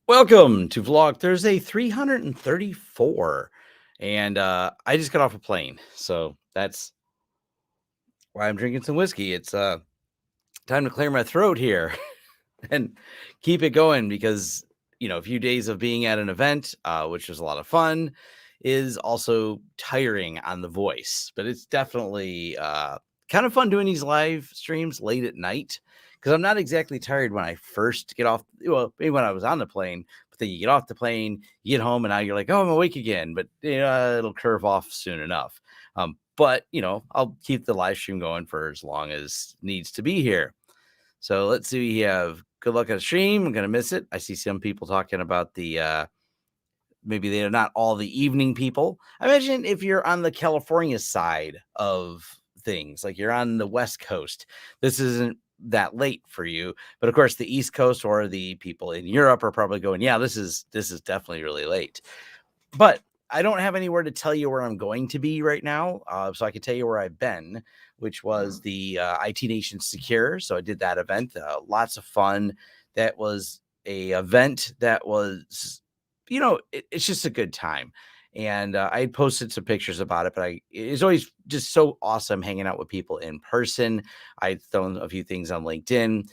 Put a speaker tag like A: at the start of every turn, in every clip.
A: Welcome to Vlog Thursday 334. And I just got off a plane. So that's why I'm drinking some whiskey. It's time to clear my throat here and keep it going because, a few days of being at an event, which was a lot of fun, is also tiring on the voice. But it's definitely kind of fun doing these live streams late at night because I'm not exactly tired when I first get off. Well, maybe when I was on the plane, but then you get off the plane, you get home, and now you're like, oh, I'm awake again. But it'll curve off soon enough. But I'll keep the live stream going for as long as needs to be here. So let's see. We have good luck on the stream. I'm gonna miss it. I see some people talking about the maybe they're not all the evening people. I imagine if you're on the California side of things, like you're on the West Coast, this isn't that late for you. But of course, the East Coast or the people in Europe are probably going, yeah, this is definitely really late. But I don't have anywhere to tell you where I'm going to be right now. So I can tell you where I've been, which was the IT Nation Secure. So I did that event. Lots of fun. That was a event that was, it's just a good time. And I had posted some pictures about it, but it's always just so awesome hanging out with people in person. I'd thrown a few things on LinkedIn.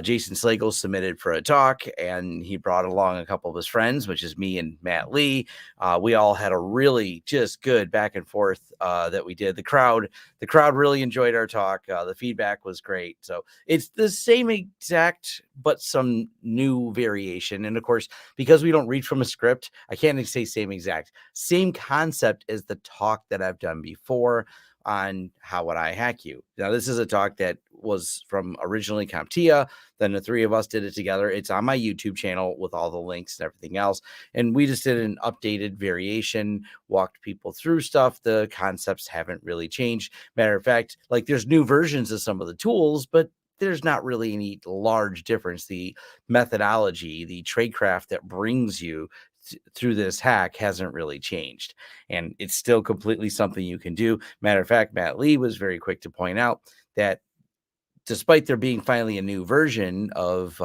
A: Jason Slagle submitted for a talk, and he brought along a couple of his friends, which is me and Matt Lee. We all had a really just good back and forth that we did. The crowd really enjoyed our talk. The feedback was great. So it's the same exact, but some new variation. And of course, because we don't read from a script, I can't say same concept as the talk that I've done before on How Would I Hack You. Now, this is a talk that was from originally CompTIA. Then the three of us did it together. It's on my YouTube channel with all the links and everything else. And we just did an updated variation, walked people through stuff. The concepts haven't really changed. Matter of fact, like there's new versions of some of the tools, but there's not really any large difference. The methodology, the tradecraft that brings you through this hack hasn't really changed, and it's still completely something you can do. Matter of fact, Matt Lee was very quick to point out that despite there being finally a new version of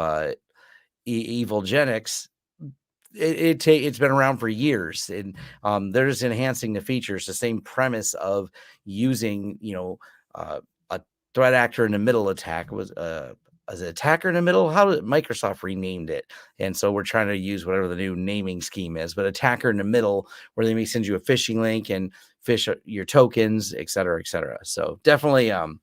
A: Evilgenics, it's been around for years, and they're just enhancing the features. The same premise of using a threat actor in the middle attack was as an attacker in the middle. How did Microsoft renamed it? And so we're trying to use whatever the new naming scheme is, but attacker in the middle, where they may send you a phishing link and phish your tokens, et cetera, et cetera. So definitely kind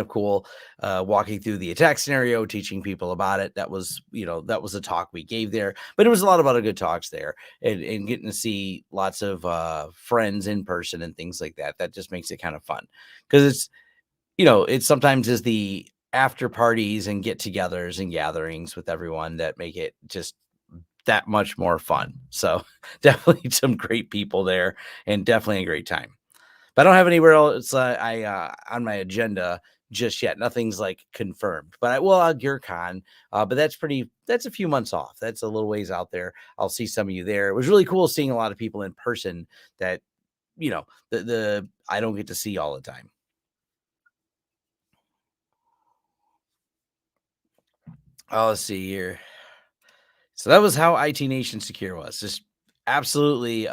A: of cool walking through the attack scenario, teaching people about it. That was a talk we gave there, but it was a lot of other good talks there, and getting to see lots of friends in person and things like that. That just makes it kind of fun, because it's sometimes is the after parties and get-togethers and gatherings with everyone that make it just that much more fun. So definitely some great people there, and definitely a great time. But I don't have anywhere else on my agenda just yet. Nothing's like confirmed, but I will on GearCon. But that's a few months off. That's a little ways out there. I'll see some of you there. It was really cool seeing a lot of people in person that, the I don't get to see all the time. Let's see here. So that was how IT Nation Secure was. Just absolutely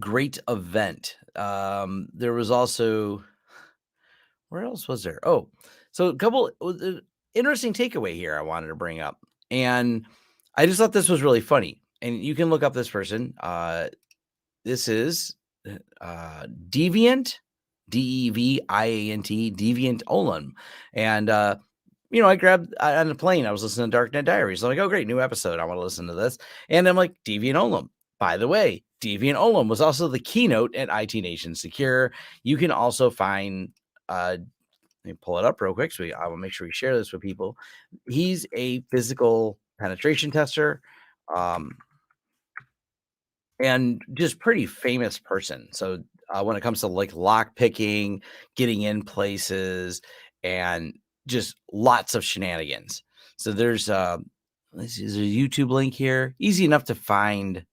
A: great event. There was also, where else was there? Oh, so a couple interesting takeaway here I wanted to bring up. And I just thought this was really funny. And you can look up this person. This is Deviant, Deviant, Deviant Olam. And I grabbed on the plane. I was listening to Darknet Diaries. I'm like, oh, great, new episode. I want to listen to this. And I'm like, Deviant Olam. By the way, Deviant Olam was also the keynote at IT Nation Secure. You can also find, let me pull it up real quick. So I will make sure we share this with people. He's a physical penetration tester, and just pretty famous person. So when it comes to like lock picking, getting in places, and just lots of shenanigans. So there's a YouTube link here, easy enough to find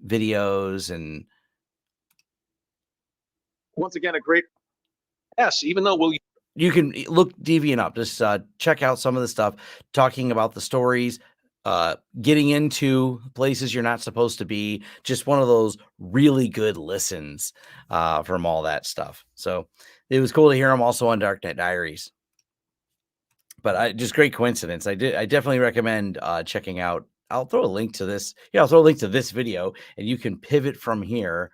A: videos. And
B: once again, a great yes, even though we'll
A: You can look Deviant up. Just check out some of the stuff talking about the stories, getting into places you're not supposed to be. Just one of those really good listens from all that stuff. So it was cool to hear him also on Darknet Diaries. But just great coincidence. I definitely recommend checking out. I'll throw a link to this. Yeah, I'll throw a link to this video, and you can pivot from here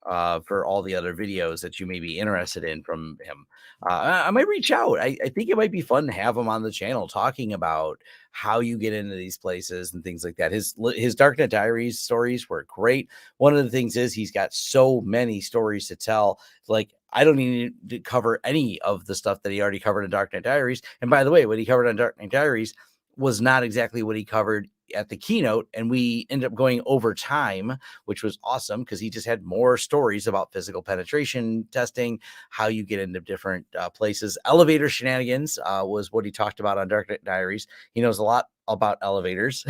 A: for all the other videos that you may be interested in from him. I might reach out. I think it might be fun to have him on the channel talking about how you get into these places and things like that. His Darknet Diaries stories were great. One of the things is he's got so many stories to tell. Like I don't need to cover any of the stuff that he already covered in Darknet Diaries. And by the way, what he covered on Darknet Diaries was not exactly what he covered at the keynote, and we ended up going over time, which was awesome because he just had more stories about physical penetration testing, how you get into different places. Elevator shenanigans was what he talked about on Dark Diaries. He knows a lot about elevators,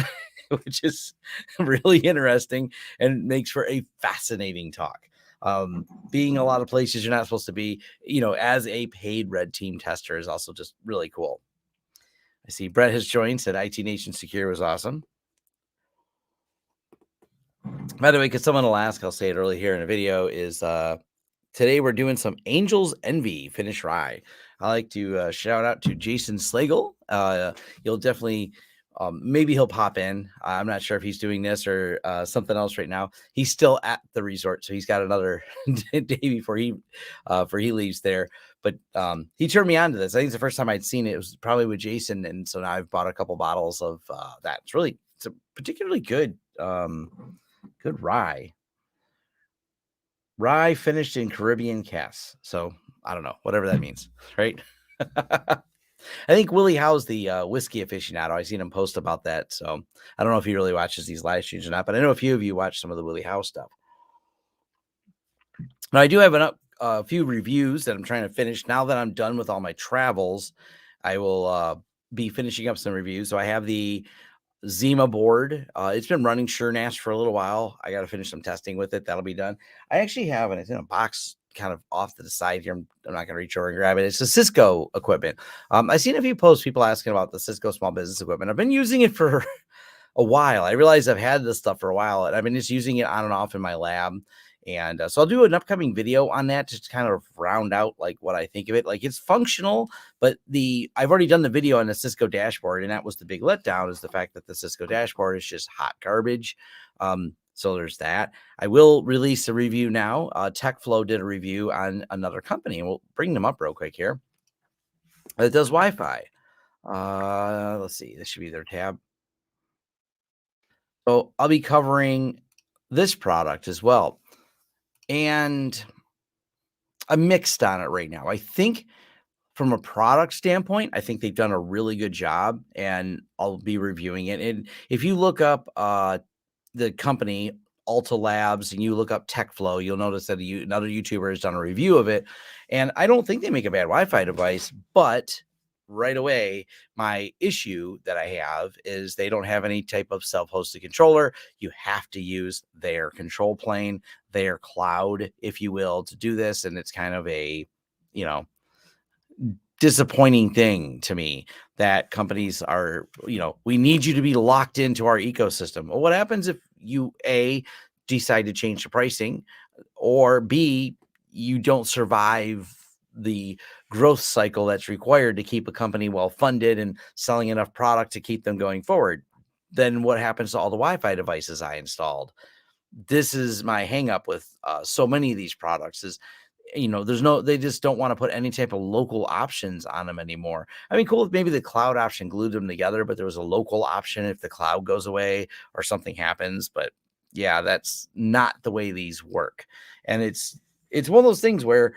A: which is really interesting and makes for a fascinating talk. Being a lot of places you're not supposed to be, as a paid red team tester is also just really cool. I see Brett has joined, said IT Nation Secure was awesome. By the way, because someone will ask, I'll say it early here in a video, is today we're doing some Angels Envy finish rye. I like to shout out to Jason Slagle. You'll definitely, maybe he'll pop in. I'm not sure if he's doing this or something else right now. He's still at the resort, so he's got another day before he leaves there. But he turned me on to this. I think it's the first time I'd seen it. It was probably with Jason, and so now I've bought a couple bottles of that. It's a particularly good good rye. Rye finished in Caribbean casks. So I don't know, whatever that means, right? I think Willie Howe's the whiskey aficionado. I seen him post about that. So I don't know if he really watches these live streams or not, but I know a few of you watch some of the Willie Howe stuff. Now I do have a few reviews that I'm trying to finish. Now that I'm done with all my travels, I will be finishing up some reviews. So I have the Zima board. It's been running SureNAS for a little while. I got to finish some testing with it. That'll be done. I actually have it. It's in a box kind of off to the side here. I'm not going to reach over and grab it. It's a Cisco equipment. I've seen a few posts, people asking about the Cisco small business equipment. I've been using it for a while. I realize I've had this stuff for a while, and I've been just using it on and off in my lab. And so I'll do an upcoming video on that to kind of round out like what I think of it. Like it's functional, but I've already done the video on the Cisco dashboard, and that was the big letdown, is the fact that the Cisco dashboard is just hot garbage. So there's that. I will release a review now. TechFlow did a review on another company, and we'll bring them up real quick here. It does Wi-Fi. Let's see. This should be their tab. So I'll be covering this product as well. And I'm mixed on it right now. I think from a product standpoint, I think they've done a really good job, and I'll be reviewing it. And if you look up the company Alta Labs and you look up TechFlow, you'll notice that another YouTuber has done a review of it. And I don't think they make a bad Wi-Fi device, but right away, my issue that I have is they don't have any type of self-hosted controller. You have to use their control plane, their cloud, if you will, to do this. And it's kind of a, disappointing thing to me that companies are, we need you to be locked into our ecosystem. Well, what happens if you decide to change the pricing, or B, you don't survive the growth cycle that's required to keep a company well funded and selling enough product to keep them going forward? Then what happens to all the Wi-Fi devices I installed? This is my hang up with so many of these products is, they just don't want to put any type of local options on them anymore. I mean, cool if maybe the cloud option glued them together, but there was a local option if the cloud goes away or something happens. But yeah, that's not the way these work. And it's one of those things where,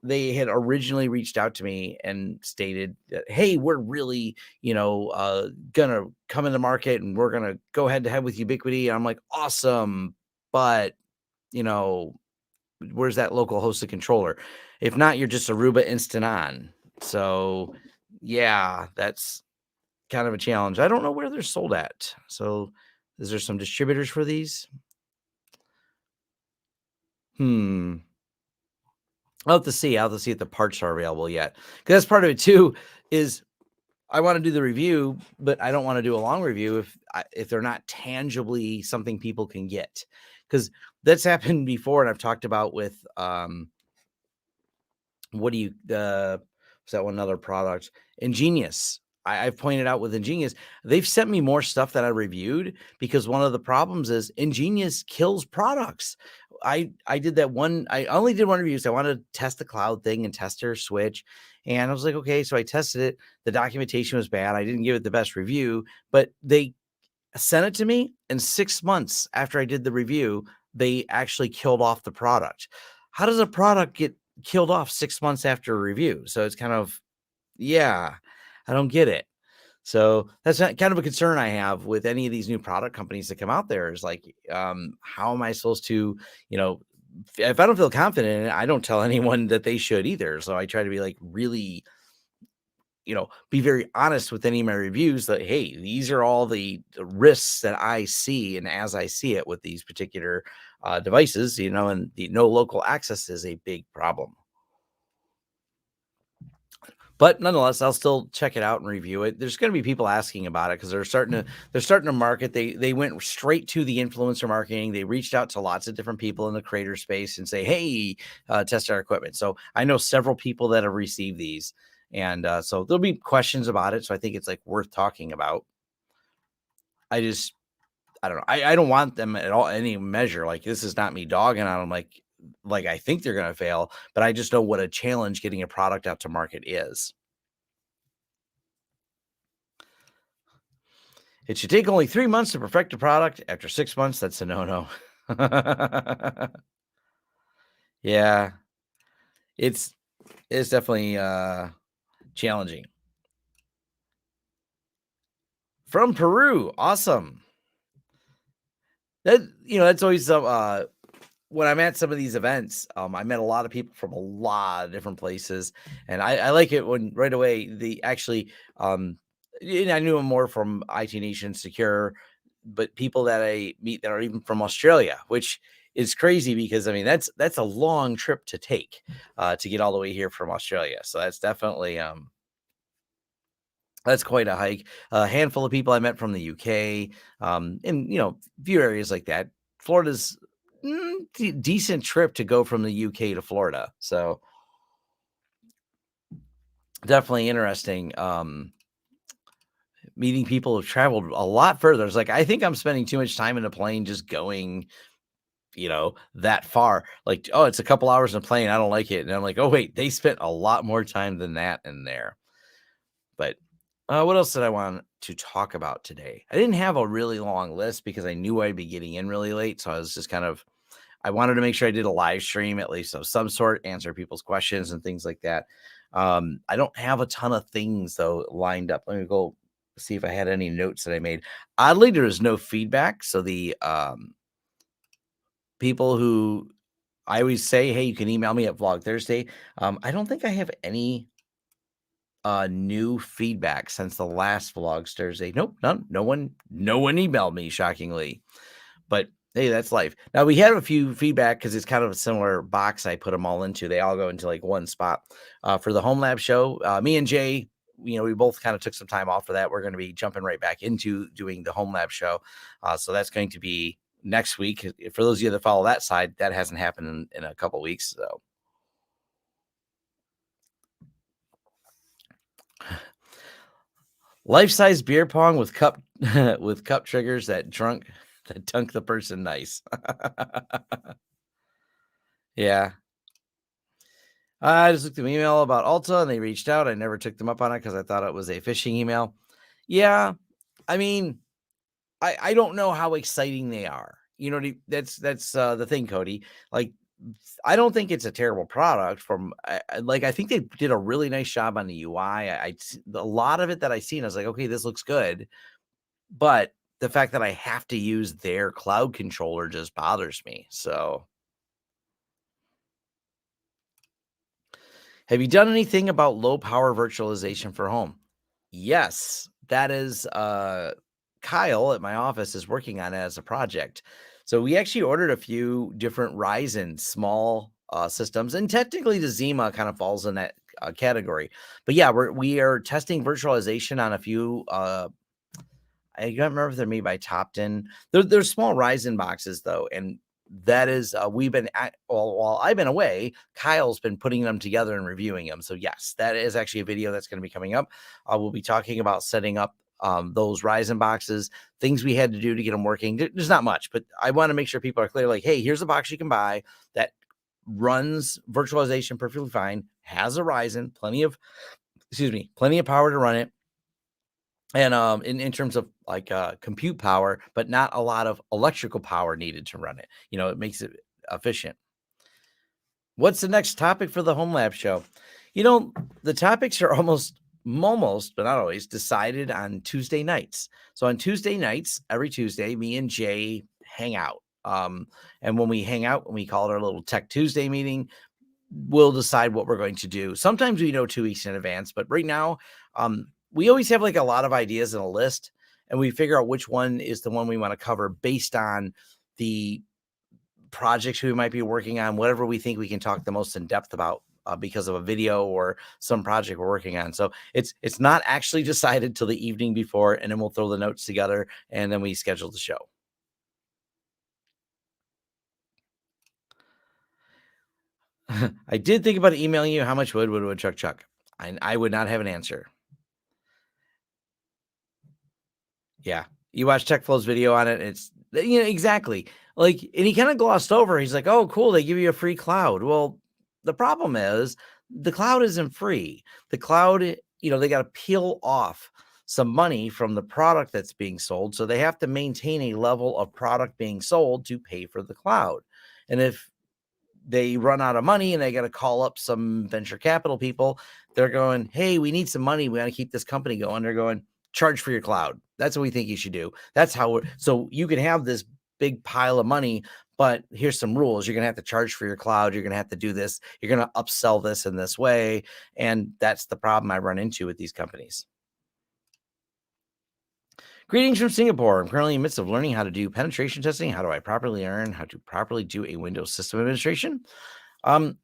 A: they had originally reached out to me and stated that, hey, we're really, gonna come in the market and we're gonna go head to head with Ubiquiti. And I'm like, awesome. But, where's that local hosted controller? If not, you're just Aruba instant on. So yeah, that's kind of a challenge. I don't know where they're sold at. So is there some distributors for these? I'll have to see if the parts are available yet. Because that's part of it too, is I want to do the review, but I don't want to do a long review if they're not tangibly something people can get. Because that's happened before, and I've talked about with what do you was that one other product? Ingenious. I've pointed out with Ingenious, they've sent me more stuff that I reviewed because one of the problems is Ingenious kills products. I did that one. I only did one review. So I wanted to test the cloud thing and test their switch. And I was like, okay, so I tested it. The documentation was bad. I didn't give it the best review, but they sent it to me. And 6 months after I did the review, they actually killed off the product. How does a product get killed off 6 months after a review? So it's kind of, yeah, I don't get it. So that's kind of a concern I have with any of these new product companies that come out there is like, how am I supposed to, you know, if I don't feel confident in it, I don't tell anyone that they should either. So I try to be like really, be very honest with any of my reviews that, hey, these are all the risks that I see. And as I see it with these particular devices, and the no local access is a big problem. But nonetheless, I'll still check it out and review it. There's going to be people asking about it because they're starting to market. They went straight to the influencer marketing. They reached out to lots of different people in the creator space and say, "Hey, test our equipment." So I know several people that have received these, and so there'll be questions about it. So I think it's like worth talking about. I I don't know. I don't want them at all any measure. Like this is not me dogging on them. Like I think they're going to fail, but I just know what a challenge getting a product out to market is. It should take only 3 months to perfect a product. After 6 months, that's a no-no. Yeah, it's it's definitely, challenging. From Peru, awesome. That's always some, when I'm at some of these events, I met a lot of people from a lot of different places, and I like it when right away they actually, and I knew them more from IT Nation Secure, but people that I meet that are even from Australia, which is crazy because I mean that's a long trip to take to get all the way here from Australia. So that's definitely that's quite a hike. A handful of people I met from the UK, and a few areas like that. Florida's decent trip to go from the UK to Florida. So definitely interesting. Meeting people who've traveled a lot further. It's like I think I'm spending too much time in a plane just going, that far. Like, oh, it's a couple hours in a plane. I don't like it. And I'm like, oh wait, they spent a lot more time than that in there. But what else did I want to talk about today? I didn't have a really long list because I knew I'd be getting in really late. So I was just I wanted to make sure I did a live stream at least of some sort, answer people's questions and things like that. I don't have a ton of things though lined up. Let me go see if I had any notes that I made. Oddly, there is no feedback. So the people who I always say, hey, you can email me at Vlog Thursday. I don't think I have any new feedback since the last Vlogs Thursday. Nope, none. No one emailed me, shockingly. But hey, that's life. Now we had a few feedback because it's kind of a similar box I put them all into. They all go into like one spot. For the Home Lab show, me and Jay, we both kind of took some time off for that. We're going to be jumping right back into doing the Home Lab show. So that's going to be next week. For those of you that follow that side, that hasn't happened in a couple weeks. So life-size beer pong with cup with cup triggers that dunk the person nice. Yeah. I just looked at an email about Alta and they reached out. I never took them up on it because I thought it was a phishing email. Yeah. I mean, I don't know how exciting they are. That's the thing, Cody. Like, I don't think it's a terrible product. I think they did a really nice job on the UI. A lot of it that I seen, I was like, okay, this looks good, but the fact that I have to use their cloud controller just bothers me. So, have you done anything about low power virtualization for home? Yes, that is Kyle at my office is working on it as a project. So we actually ordered a few different Ryzen small systems, and technically the Zima kind of falls in that category. But yeah, we are testing virtualization on a few. I don't remember if they're made by Topton. They're small Ryzen boxes though, and that is we've been at, while I've been away, Kyle's been putting them together and reviewing them. So yes, that is actually a video that's going to be coming up. We'll be talking about setting up those Ryzen boxes, things we had to do to get them working. There's not much, but I want to make sure people are clear. Like, hey, here's a box you can buy that runs virtualization perfectly fine, has a Ryzen, plenty of power to run it. And in terms of like compute power, but not a lot of electrical power needed to run it. It makes it efficient. What's the next topic for the Home Lab show? The topics are almost, but not always, decided on Tuesday nights. So on Tuesday nights, every Tuesday, me and Jay hang out. And when we hang out, we call it our little Tech Tuesday meeting, we'll decide what we're going to do. Sometimes we know 2 weeks in advance, but right now, we always have like a lot of ideas in a list, and we figure out which one is the one we want to cover based on the projects we might be working on, whatever we think we can talk the most in depth about because of a video or some project we're working on. So it's not actually decided till the evening before, and then we'll throw the notes together and then we schedule the show. I did think about emailing you how much wood would Chuck chuck. I would not have an answer. Yeah. You watch TechFlow's video on it. It's, exactly. Like, and he kind of glossed over. He's like, oh, cool. They give you a free cloud. Well, the problem is the cloud isn't free. The cloud, they got to peel off some money from the product that's being sold. So they have to maintain a level of product being sold to pay for the cloud. And if they run out of money and they got to call up some venture capital people, they're going, hey, we need some money. We got to keep this company going. They're going, charge for your cloud. That's what we think you should do. That's how so you can have this big pile of money, but here's some rules. You're going to have to charge for your cloud. You're going to have to do this. You're going to upsell this in this way. And that's the problem I run into with these companies. Greetings from Singapore. I'm currently in the midst of learning how to do penetration testing. How do I properly learn how to properly do a Windows system administration? I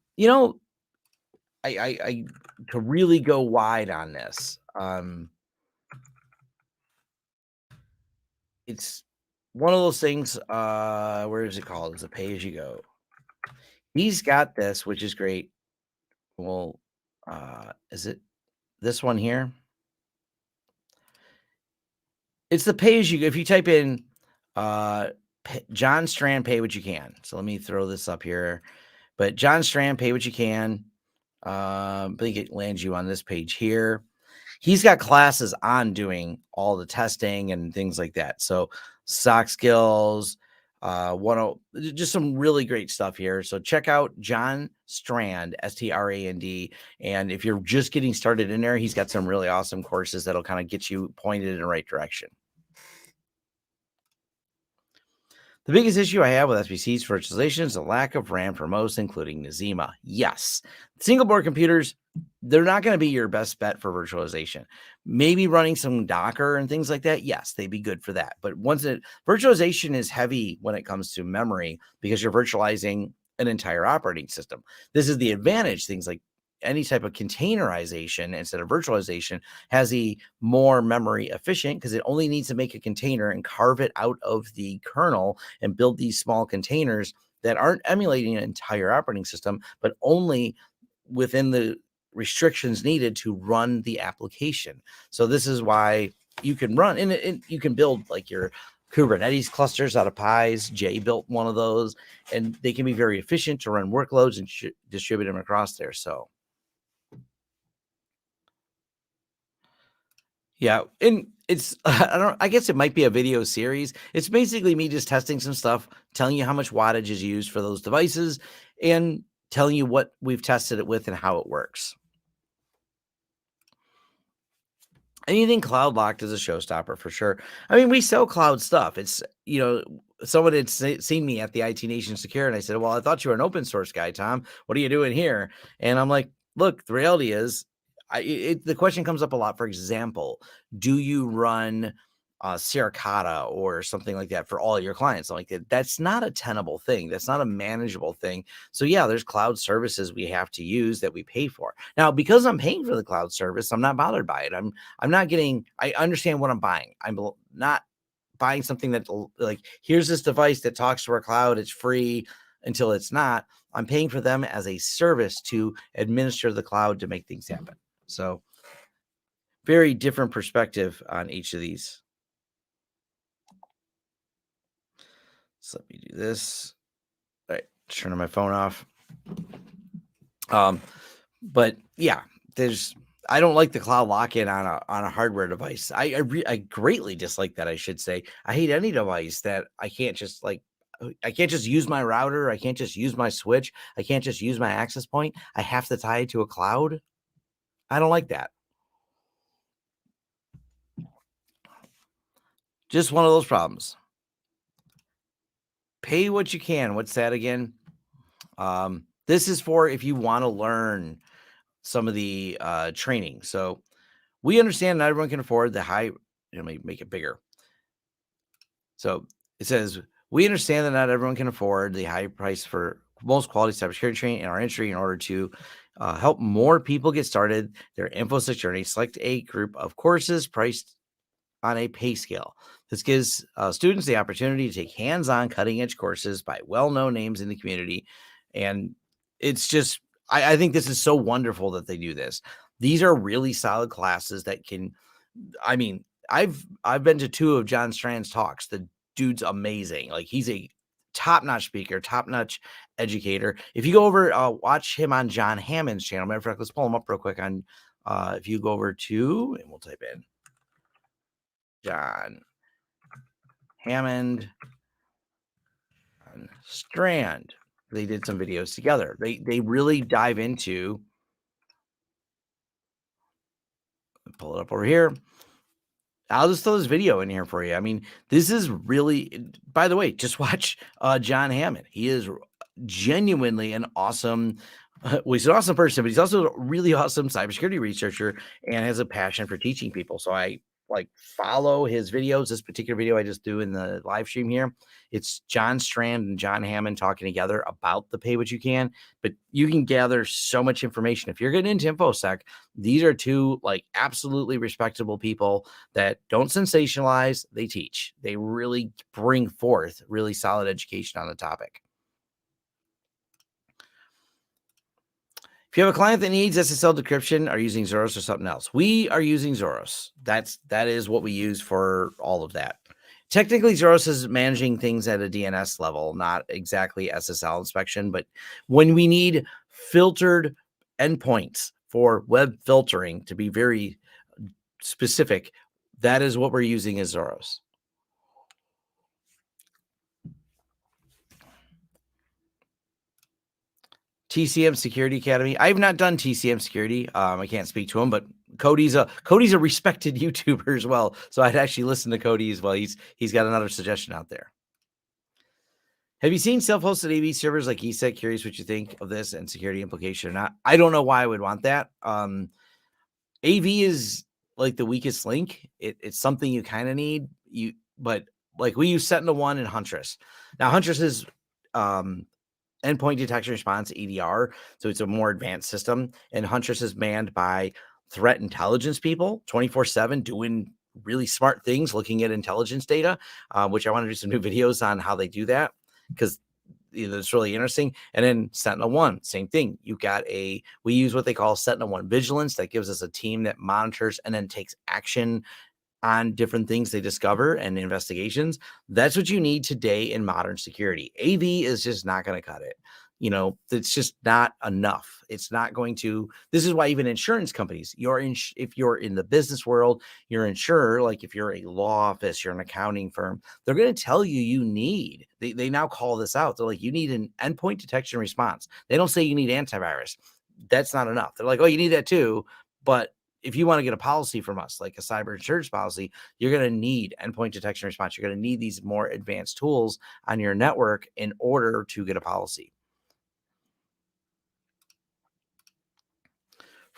A: to really go wide on this. It's one of those things. Where is it called? It's a pay as you go. He's got this, which is great. Well, is it this one here? It's the pay as you go. If you type in John Strand, pay what you can. So let me throw this up here. But John Strand, pay what you can. I think it lands you on this page here. He's got classes on doing all the testing and things like that. So sock skills, just some really great stuff here. So check out John Strand, Strand. And if you're just getting started in there, he's got some really awesome courses that'll kind of get you pointed in the right direction. The biggest issue I have with SBC's virtualization is the lack of RAM for most, including Nazima. Yes, single board computers, they're not going to be your best bet for virtualization. Maybe running some Docker and things like that. Yes, they'd be good for that. But virtualization is heavy when it comes to memory because you're virtualizing an entire operating system. This is the advantage. Things like any type of containerization instead of virtualization has a more memory efficient because it only needs to make a container and carve it out of the kernel and build these small containers that aren't emulating an entire operating system, but only within the restrictions needed to run the application. So this is why you can run and you can build like your Kubernetes clusters out of pies. Jay built one of those, and they can be very efficient to run workloads and distribute them across there. So yeah, and it's I guess it might be a video series. It's basically me just testing some stuff, telling you how much wattage is used for those devices, and telling you what we've tested it with and how it works. Anything cloud locked is a showstopper for sure. I mean, we sell cloud stuff. It's, someone had seen me at the IT Nation Secure, and I said, well, I thought you were an open source guy, Tom. What are you doing here? And I'm like, look, the reality is, the question comes up a lot. For example, do you run Sierra or something like that for all your clients. Like that's not a tenable thing. That's not a manageable thing. So yeah, there's cloud services we have to use that we pay for. Now, because I'm paying for the cloud service, I'm not bothered by it. I'm not getting. I understand what I'm buying. I'm not buying something that like here's this device that talks to our cloud. It's free until it's not. I'm paying for them as a service to administer the cloud to make things happen. So very different perspective on each of these. So let me do this. All right, turning my phone off. But yeah, I don't like the cloud lock-in on a hardware device. I greatly dislike that. I should say I hate any device that I can't just use my router. I can't just use my switch. I can't just use my access point. I have to tie it to a cloud. I don't like that. Just one of those problems. Pay what you can. What's that again? This is for if you want to learn some of the training. So we understand not everyone can afford the high. Let me make it bigger. So it says we understand that not everyone can afford the high price for most quality cybersecurity training in our industry. In order to help more people get started their InfoSec journey, select a group of courses priced on a pay scale. This gives students the opportunity to take hands-on cutting-edge courses by well-known names in the community. And it's just, I think this is so wonderful that they do this. These are really solid classes that can, I mean, I've been to 2 of John Strand's talks. The dude's amazing. Like he's a top-notch speaker, top-notch educator. If you go over, watch him on John Hammond's channel. Matter of fact, let's pull him up real quick on, if you go over to, and we'll type in John Hammond and Strand. They did some videos together. They really dive into, pull it up over here. I'll just throw this video in here for you. I mean, this is really, by the way, just watch John Hammond. He is genuinely an awesome, well, he's an awesome person, but he's also a really awesome cybersecurity researcher and has a passion for teaching people. So I follow his videos. This particular video I just do in the live stream here, it's John Strand and John Hammond talking together about the pay what you can, but you can gather so much information. If you're getting into InfoSec, these are 2 absolutely respectable people that don't sensationalize, they teach. They really bring forth really solid education on the topic. If you have a client that needs SSL decryption, are using Zoros or something else? We are using Zoros. That is what we use for all of that. Technically, Zoros is managing things at a DNS level, not exactly SSL inspection, but when we need filtered endpoints for web filtering, to be very specific, that is what we're using as Zoros. TCM Security Academy. I have not done TCM Security. I can't speak to him, but Cody's a respected YouTuber as well. So I'd actually listen to Cody as well. He's got another suggestion out there. Have you seen self-hosted AV servers like ESET? Curious what you think of this and security implication or not. I don't know why I would want that. AV is like the weakest link. It's something you kind of need. But like we use Sentinel-1 and Huntress. Now Huntress is endpoint detection response, EDR. So it's a more advanced system. And Huntress is manned by threat intelligence people 24/7 doing really smart things, looking at intelligence data, which I want to do some new videos on how they do that because it's really interesting. And then Sentinel-1, same thing. We use what they call Sentinel-1 vigilance. That gives us a team that monitors and then takes action on different things they discover and investigations. That's what you need today in modern security. AV is just not going to cut it. It's just not enough. It's not going to. This is why even insurance companies, if you're in the business world, your insurer, like if you're a law office, you're an accounting firm, they're going to tell you need. They now call this out. They're like, you need an endpoint detection response. They don't say you need antivirus. That's not enough. They're like, oh, you need that too, but if you want to get a policy from us, like a cyber insurance policy, you're going to need endpoint detection response. You're going to need these more advanced tools on your network in order to get a policy.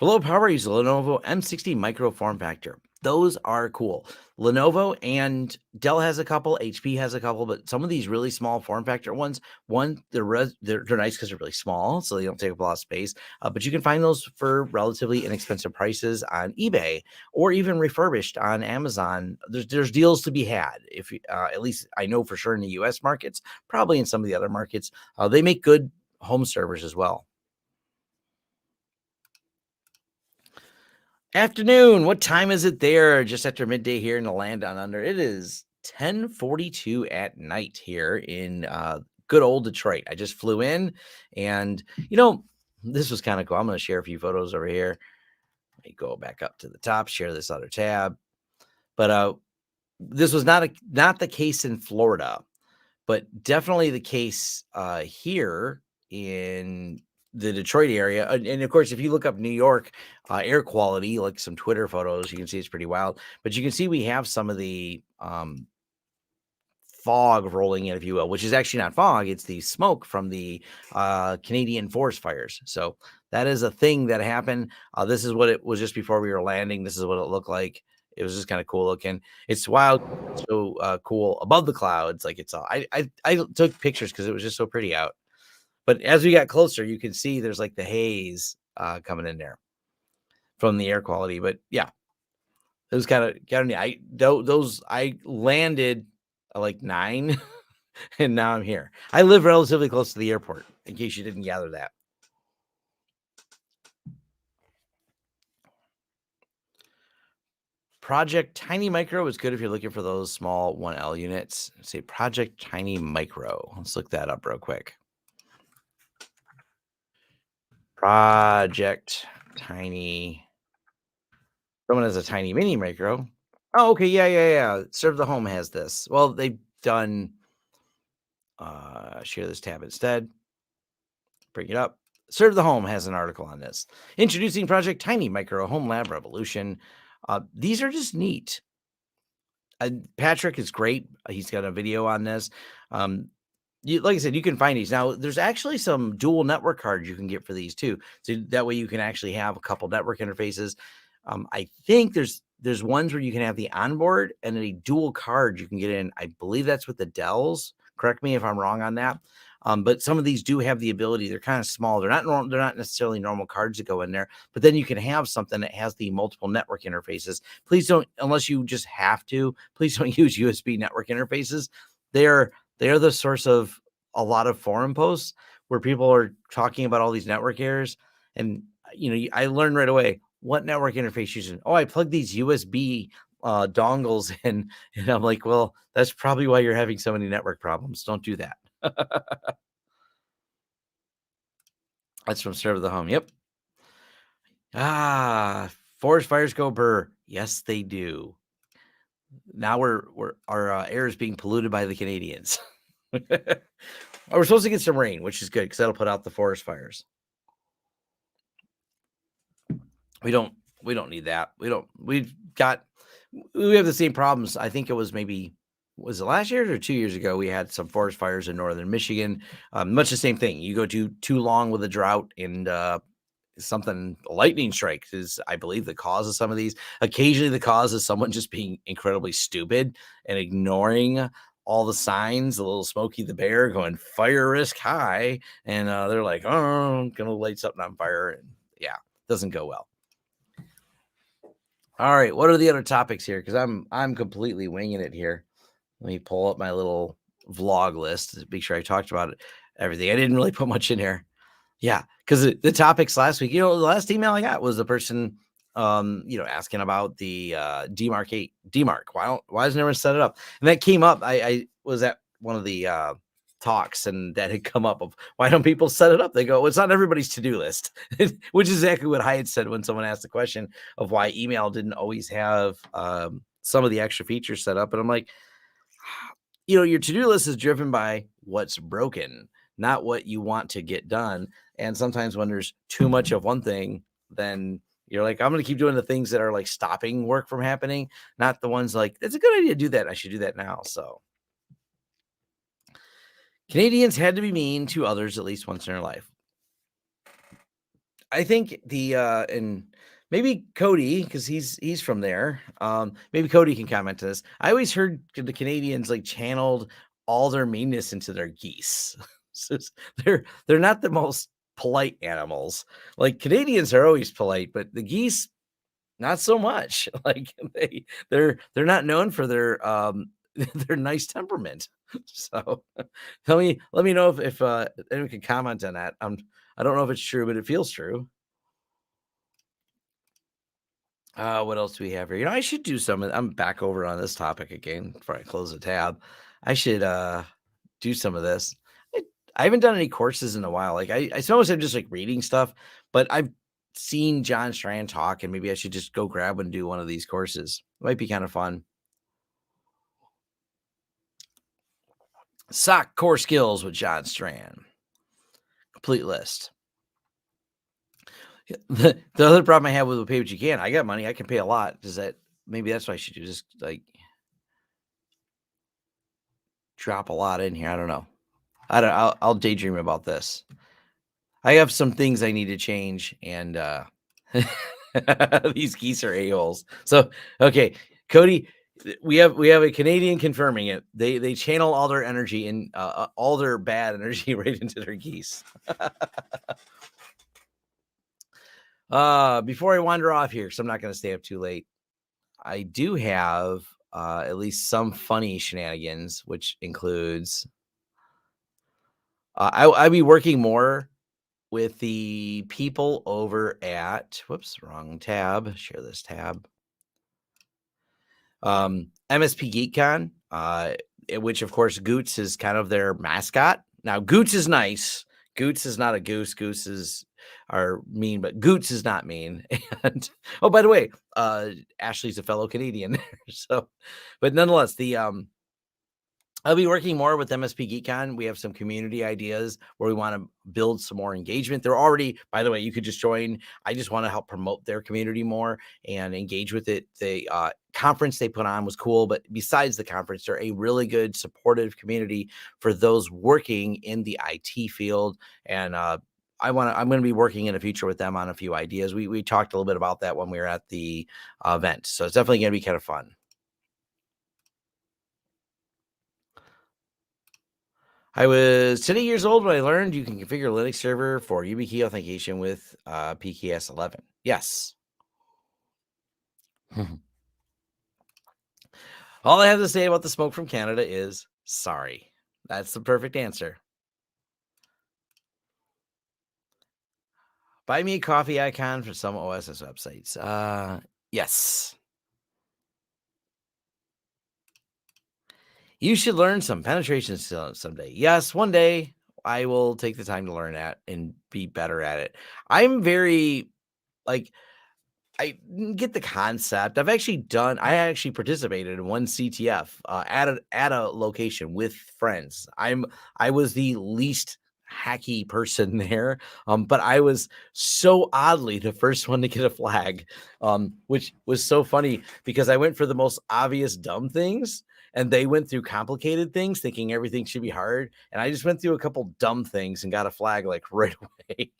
A: For low power, use the Lenovo M60 Micro form factor. Those are cool. Lenovo and Dell has a couple, HP has a couple, but some of these really small form factor ones, they're nice because they're really small, so they don't take up a lot of space. But you can find those for relatively inexpensive prices on eBay or even refurbished on Amazon. There's deals to be had. If at least I know for sure in the U.S. markets, probably in some of the other markets, they make good home servers as well. Afternoon. What time is it there? Just after midday here in the land down under. It is 10:42 at night here in good old Detroit. I just flew in and this was kind of cool. I'm going to share a few photos over here. Let me go back up to the top, share this other tab. But this was not the case in Florida, but definitely the case here in the Detroit area. And of course, if you look up New York air quality, like some Twitter photos, you can see it's pretty wild. But you can see we have some of the fog rolling in, if you will, which is actually not fog. It's the smoke from the Canadian forest fires. So that is a thing that happened. This is what it was just before we were landing. This is what it looked like. It was just kind of cool looking. It's wild, so cool above the clouds. Like it's all. I took pictures because it was just so pretty out. But as we got closer, you can see there's like the haze coming in there from the air quality. But yeah, it was kind of neat. I landed at like 9 and now I'm here. I live relatively close to the airport, in case you didn't gather that. Project Tiny Micro is good if you're looking for those small 1L units. Say Project Tiny Micro. Let's look that up real quick. Project Tiny. Someone has a Tiny Mini Micro. Oh, okay. Yeah. Serve the Home has this. Well, they've done share this tab instead. Bring it up. Serve the Home has an article on this. Introducing Project Tiny Micro Home Lab Revolution. These are just neat. Patrick is great. He's got a video on this. Like I said, you can find these. Now, there's actually some dual network cards you can get for these too. So that way you can actually have a couple network interfaces. I think there's ones where you can have the onboard and then a dual card you can get in. I believe that's with the Dells. Correct me if I'm wrong on that. But some of these do have the ability. They're kind of small. They're not necessarily normal cards that go in there. But then you can have something that has the multiple network interfaces. Please don't, unless you just have to. Please don't use USB network interfaces. They're the source of a lot of forum posts where people are talking about all these network errors. And I learned right away what network interface using. Oh, I plugged these USB dongles in, and I'm like, well, that's probably why you're having so many network problems. Don't do that. That's from Serve the Home. Yep. Forest fires go burr. Yes, they do. Now our air is being polluted by the Canadians. We're supposed to get some rain, which is good because that'll put out the forest fires. We don't need that. We have the same problems. I think it was was it last year or 2 years ago? We had some forest fires in northern Michigan. Much the same thing. You go too long with a drought and lightning strike is, I believe, the cause of some of these. Occasionally the cause is someone just being incredibly stupid and ignoring all the signs. A little Smokey the Bear going fire risk high, and they're like, oh, I'm gonna light something on fire, and yeah, doesn't go well. All right, what are the other topics here? Because I'm completely winging it here. Let me pull up my little vlog list to make sure I talked about everything. I didn't really put much in here. Yeah, because the topics last week, the last email I got was the person, asking about the DMARC. Why doesn't everyone set it up? And that came up. I was at one of the talks, and that had come up of why don't people set it up? They go, well, it's not everybody's to-do list, which is exactly what I had said when someone asked the question of why email didn't always have some of the extra features set up. And I'm like, your to-do list is driven by what's broken, not what you want to get done. And sometimes when there's too much of one thing, then you're like, I'm going to keep doing the things that are like stopping work from happening, not the ones like, it's a good idea to do that. I should do that now. So Canadians had to be mean to others at least once in their life. I think and maybe Cody, because he's from there. Maybe Cody can comment to this. I always heard the Canadians like channeled all their meanness into their geese. So they're not the most polite animals. Like Canadians are always polite, but the geese not so much. Like they're not known for their their nice temperament. So let me know if anyone can comment on that. I don't know if it's true, but it feels true. What else do we have here? I should do some. I'm back over on this topic again before I close the tab. I should do some of this. I, I haven't done any courses in a while. Like I suppose I'm just like reading stuff, but I've seen John Strand talk, and maybe I should just go grab and do one of these courses. It might be kind of fun. Sock core skills with John Strand. Complete list. The other problem I have with pay what you can, I got money, I can pay a lot. Does that maybe that's what I should do? Just like drop a lot in here. I don't know. I don't. I'll daydream about this. I have some things I need to change, and these geese are a-holes. So okay, Cody, we have a Canadian confirming it. They channel all their energy and all their bad energy right into their geese. Before I wander off here, because I'm not going to stay up too late, I do have at least some funny shenanigans, which includes I'll be working more with the people over at whoops, wrong tab. Share this tab. MSP GeekCon, which of course Goots is kind of their mascot. Now Goots is nice. Goots is not a goose. Gooses are mean, but Goots is not mean. And oh, by the way, Ashley's a fellow Canadian, so but nonetheless, the I'll be working more with MSP GeekCon. We have some community ideas where we want to build some more engagement. They're already, by the way, you could just join. I just want to help promote their community more and engage with it. The conference they put on was cool, but besides the conference, they're a really good supportive community for those working in the IT field. And I'm going to be working in the future with them on a few ideas. We talked a little bit about that when we were at the event, so it's definitely going to be kind of fun. I was 10 years old when I learned you can configure a Linux server for YubiKey authentication with PKS 11. Yes. All I have to say about the smoke from Canada is sorry. That's the perfect answer. Buy me a coffee icon for some OSS websites. Yes. You should learn some penetration someday. Yes, one day I will take the time to learn that and be better at it. I'm very like I get the concept. I actually participated in one CTF at a location with friends. I was the least hacky person there, but I was so oddly the first one to get a flag, which was so funny because I went for the most obvious dumb things. And they went through complicated things, thinking everything should be hard. And I just went through a couple dumb things and got a flag like right away.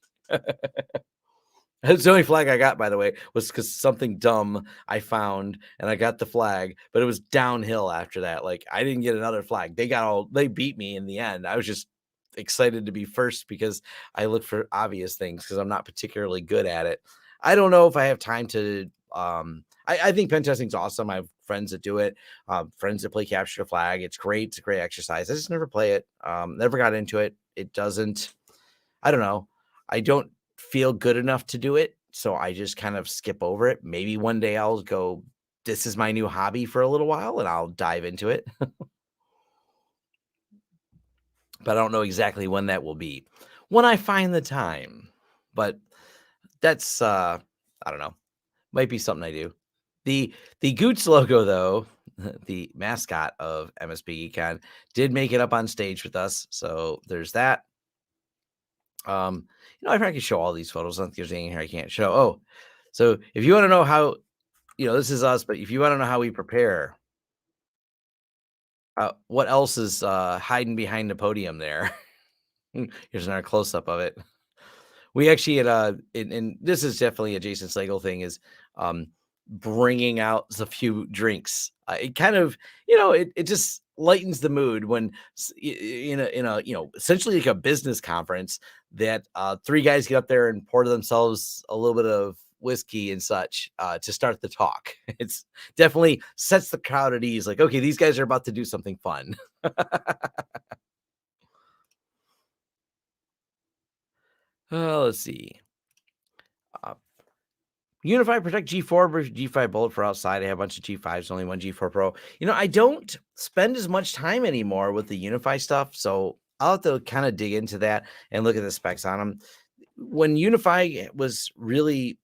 A: That's the only flag I got, by the way, was because something dumb I found and I got the flag, but it was downhill after that. Like I didn't get another flag. They beat me in the end. I was just excited to be first because I look for obvious things because I'm not particularly good at it. I don't know if I have time to I think pen testing's awesome. I have friends that do it, friends that play capture the flag. It's great. It's a great exercise. I just never play it. Never got into it. It doesn't, I don't know. I don't feel good enough to do it. So I just kind of skip over it. Maybe one day I'll go, this is my new hobby for a little while and I'll dive into it. But I don't know exactly when that will be. When I find the time. But that's I don't know. Might be something I do. The Goots logo, though, the mascot of MSP Econ, did make it up on stage with us. So there's that. I probably could show all these photos. I don't think there's anything here I can't show. Oh, so if you want to know how, this is us, but if you want to know how we prepare, what else is hiding behind the podium there? Here's another close up of it. We actually had and this is definitely a Jason Slagle thing is um bringing out a few drinks. It kind of, it just lightens the mood when in a essentially like a business conference that three guys get up there and pour themselves a little bit of whiskey and such to start the talk. It's definitely sets the crowd at ease. Like, okay, these guys are about to do something fun. Let's see. Uh, UniFi Protect G4 versus G5 Bullet for outside. I have a bunch of G5s, only one G4 Pro. I don't spend as much time anymore with the UniFi stuff, so I'll have to kind of dig into that and look at the specs on them. When UniFi was really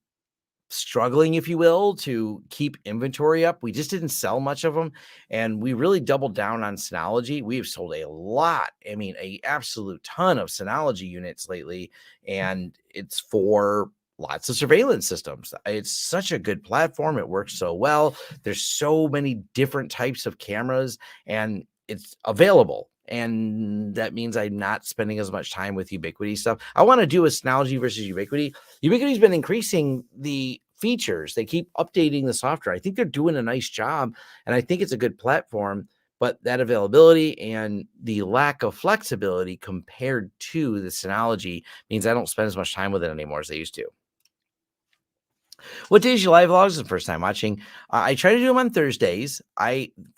A: struggling, if you will, to keep inventory up. We just didn't sell much of them, and we really doubled down on Synology. We have sold a lot. I mean, a absolute ton of Synology units lately, and it's for lots of surveillance systems. It's such a good platform. It works so well. There's so many different types of cameras, and it's available. And that means I'm not spending as much time with Ubiquiti stuff. I want to do a Synology versus Ubiquiti. Ubiquiti's been increasing the features. They keep updating the software. I think they're doing a nice job, and I think it's a good platform. But that availability and the lack of flexibility compared to the Synology means I don't spend as much time with it anymore as I used to. What days your live vlogs is the first time watching? I try to do them on Thursdays.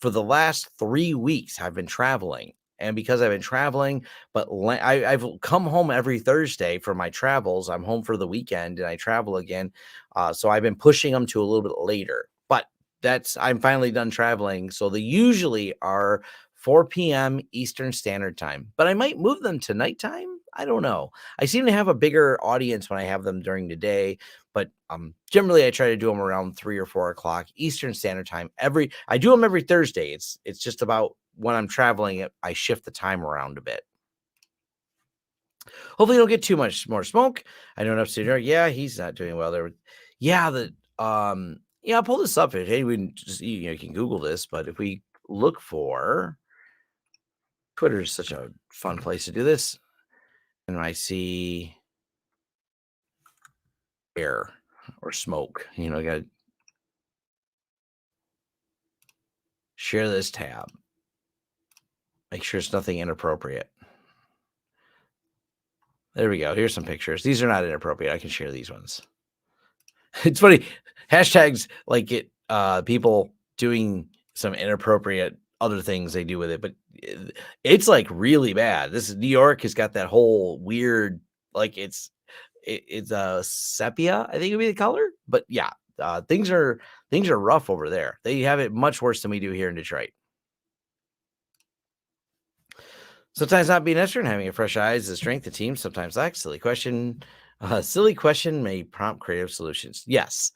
A: For the last 3 weeks, I've been traveling. And because I've been traveling, but I've come home every Thursday for my travels. I'm home for the weekend and I travel again. So I've been pushing them to a little bit later. But I'm finally done traveling. So they usually are 4 p.m. Eastern Standard Time. But I might move them to nighttime. I don't know. I seem to have a bigger audience when I have them during the day, but generally I try to do them around 3 or 4 o'clock Eastern Standard Time. I do them every Thursday. It's just about when I'm traveling, I shift the time around a bit. Hopefully, you don't get too much more smoke. I know enough to. Yeah, he's not doing well there. Yeah, I'll pull this up. Hey, we can just you can Google this, but if we look for Twitter is such a fun place to do this, and I see air or smoke. Got to share this tab. Make sure it's nothing inappropriate. There we go. Here's some pictures. These are not inappropriate. I can share these ones. It's funny. Hashtags like get people doing some inappropriate other things they do with it, but it's like really bad. This is New York has got that whole weird, like it's a sepia, I think would be the color. But yeah, things are rough over there. They have it much worse than we do here in Detroit. Sometimes not being extra and having a fresh eye is a strength the team sometimes lacks. Silly question. Silly question may prompt creative solutions. Yes.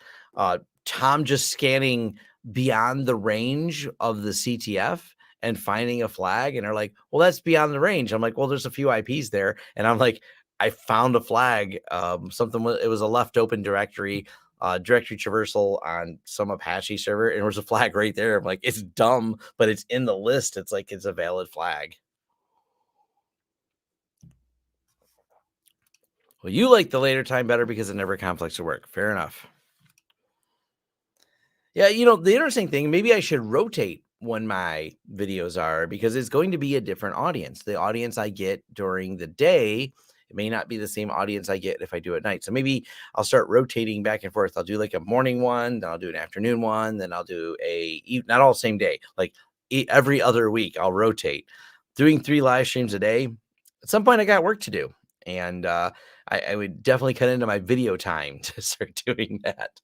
A: Tom just scanning beyond the range of the CTF and finding a flag, and they're like, well, that's beyond the range. I'm like, well, there's a few IPs there. And I'm like, I found a flag. It was a left open directory, directory traversal on some Apache server, and there was a flag right there. I'm like, it's dumb, but it's in the list. It's like it's a valid flag. Well, you like the later time better because it never conflicts with work. Fair enough. Yeah, the interesting thing, maybe I should rotate when my videos are because it's going to be a different audience. The audience I get during the day, it may not be the same audience I get if I do at night. So maybe I'll start rotating back and forth. I'll do like a morning one, then I'll do an afternoon one, then I'll do not all same day, like every other week I'll rotate. Doing 3 live streams a day, at some point I got work to do. And I would definitely cut into my video time to start doing that.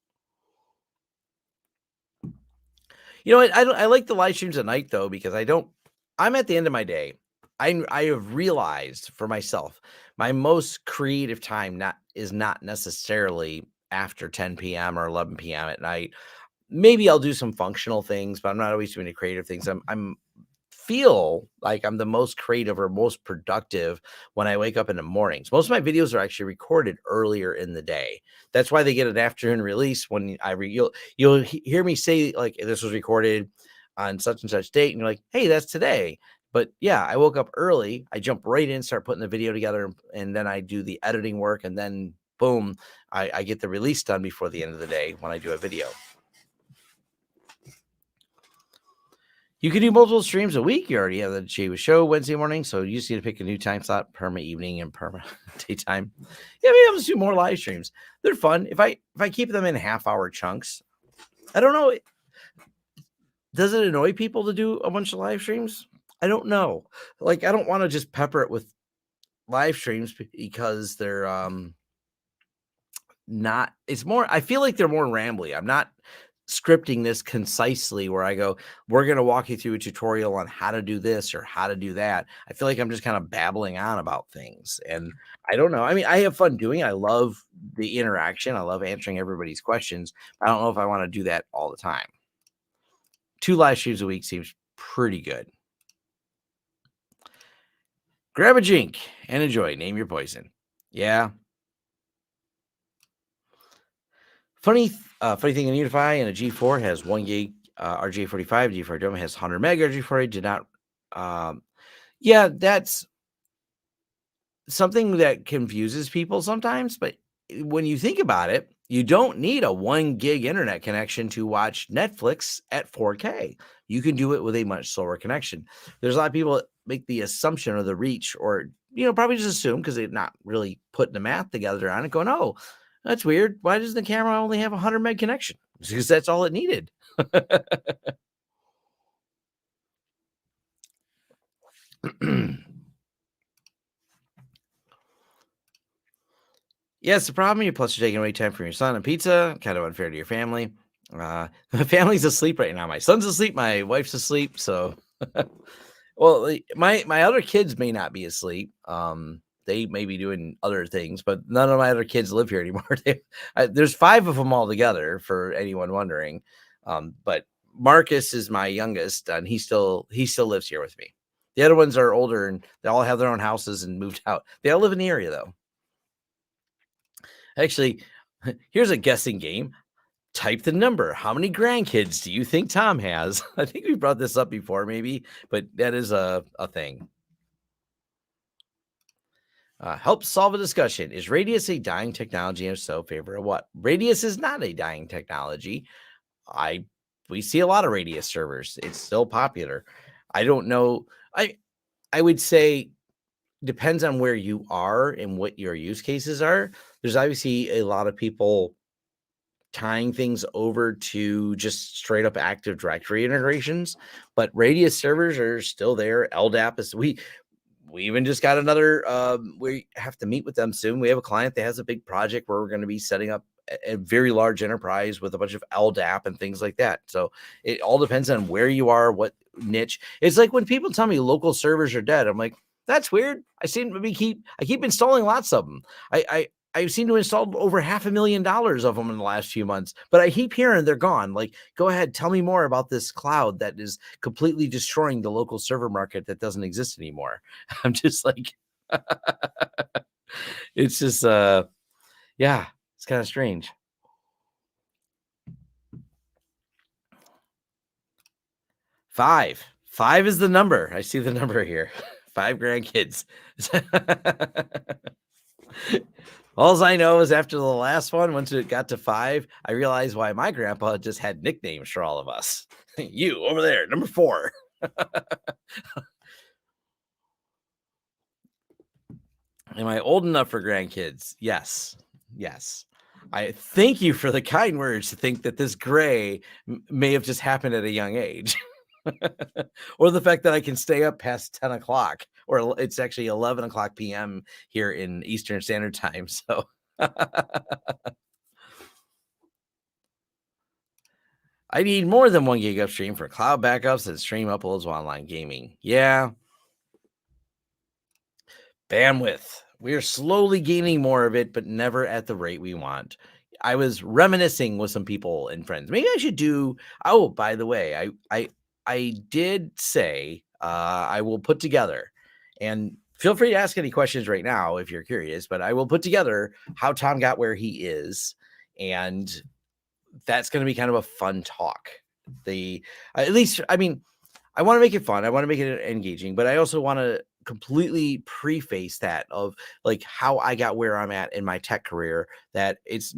A: You know what? I like the live streams at night though because I'm at the end of my day. I have realized for myself my most creative time is not necessarily after 10 p.m. or 11 p.m. at night. Maybe I'll do some functional things, but I'm not always doing the creative things. I'm feel like I'm the most creative or most productive when I wake up in the mornings. Most of my videos are actually recorded earlier in the day. That's why they get an afternoon release when you'll hear me say like this was recorded on such and such date, and you're like, hey, that's today. But yeah, I woke up early. I jump right in, start putting the video together, and then I do the editing work, and then boom, I get the release done before the end of the day when I do a video. You can do multiple streams a week. You already have the Jay with show Wednesday morning, so you just need to pick a new time slot, perma evening and perma daytime. Yeah, maybe I'll just do more live streams. They're fun. If I keep them in half-hour chunks, I don't know. Does it annoy people to do a bunch of live streams? I don't know. Like, I don't want to just pepper it with live streams because they're not. It's more. I feel like they're more rambly. I'm not scripting this concisely where I go, we're going to walk you through a tutorial on how to do this or how to do that. I feel like I'm just kind of babbling on about things. And I don't know. I mean, I have fun doing it. I love the interaction. I love answering everybody's questions. I don't know if I want to do that all the time. 2 live streams a week seems pretty good. Grab a drink and enjoy. Name your poison. Yeah. Funny thing in UniFi and a G4 has 1 gig RJ45. G4 dome has 100 meg RJ48. Did not. Yeah, that's something that confuses people sometimes. But when you think about it, you don't need a 1 gig internet connection to watch Netflix at 4K. You can do it with a much slower connection. There's a lot of people that make the assumption or the reach, or probably just assume because they're not really putting the math together on it. Going, oh, that's weird. Why does the camera only have a 100 meg connection? Because that's all it needed. Yes, the problem. You plus you're taking away time from your son and pizza. Kind of unfair to your family. My family's asleep right now. My son's asleep. My wife's asleep. So, well, my other kids may not be asleep. They may be doing other things, but none of my other kids live here anymore. There's 5 of them all together, for anyone wondering. But Marcus is my youngest, and he still lives here with me. The other ones are older, and they all have their own houses and moved out. They all live in the area, though. Actually, here's a guessing game. Type the number. How many grandkids do you think Tom has? I think we brought this up before, maybe, but that is a thing. Help solve a discussion. Is Radius a dying technology? And if so, favor of what? Radius is not a dying technology. We see a lot of Radius servers. It's still popular. I don't know. I would say depends on where you are and what your use cases are. There's obviously a lot of people tying things over to just straight up Active Directory integrations, but Radius servers are still there. LDAP is we even just got another. We have to meet with them soon. We have a client that has a big project where we're going to be setting up a very large enterprise with a bunch of LDAP and things like that. So it all depends on where you are, what niche. It's like when people tell me local servers are dead, I'm like, that's weird. I keep installing lots of them. I seem to install over $500,000 of them in the last few months, but I keep hearing they're gone. Like, go ahead, tell me more about this cloud that is completely destroying the local server market that doesn't exist anymore. I'm just like, it's just, yeah, it's kind of strange. 5 is the number. I see the number here. 5 grandkids. All I know is after the last one, once it got to 5, I realized why my grandpa just had nicknames for all of us. You over there, number 4. Am I old enough for grandkids? Yes. I thank you for the kind words to think that this gray may have just happened at a young age. Or the fact that I can stay up past 10 o'clock, or it's actually 11 o'clock p.m. here in Eastern Standard Time. So I need more than 1 gig upstream for cloud backups and stream uploads while online gaming. Yeah. Bandwidth. We're slowly gaining more of it, but never at the rate we want. I was reminiscing with some people and friends. Maybe I should do. Oh, by the way, I did say I will put together, and feel free to ask any questions right now if you're curious, but I will put together how Tom got where he is, and that's going to be kind of a fun talk. At least, I mean, I want to make it fun. I want to make it engaging, but I also want to completely preface that of like how I got where I'm at in my tech career. That it's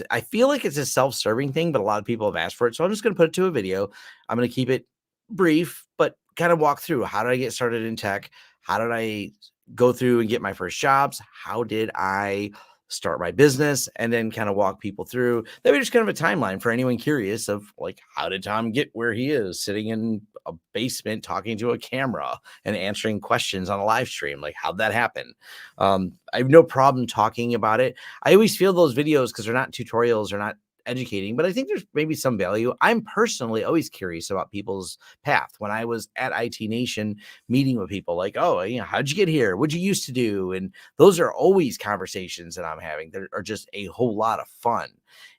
A: I feel like it's a self-serving thing, but a lot of people have asked for it. So I'm just going to put it to a video. I'm going to keep it brief, but kind of walk through how did I get started in tech? How did I go through and get my first jobs? How did I start my business? And then kind of walk people through that way, just kind of a timeline for anyone curious of like, how did Tom get where he is sitting in a basement talking to a camera and answering questions on a live stream? Like, how'd that happen? I have no problem talking about it. I always feel those videos, because they're not tutorials or not educating, but I think there's maybe some value. I'm personally always curious about people's path. When I was at IT Nation meeting with people, like, oh, how'd you get here? What'd you used to do? And those are always conversations that I'm having that are just a whole lot of fun.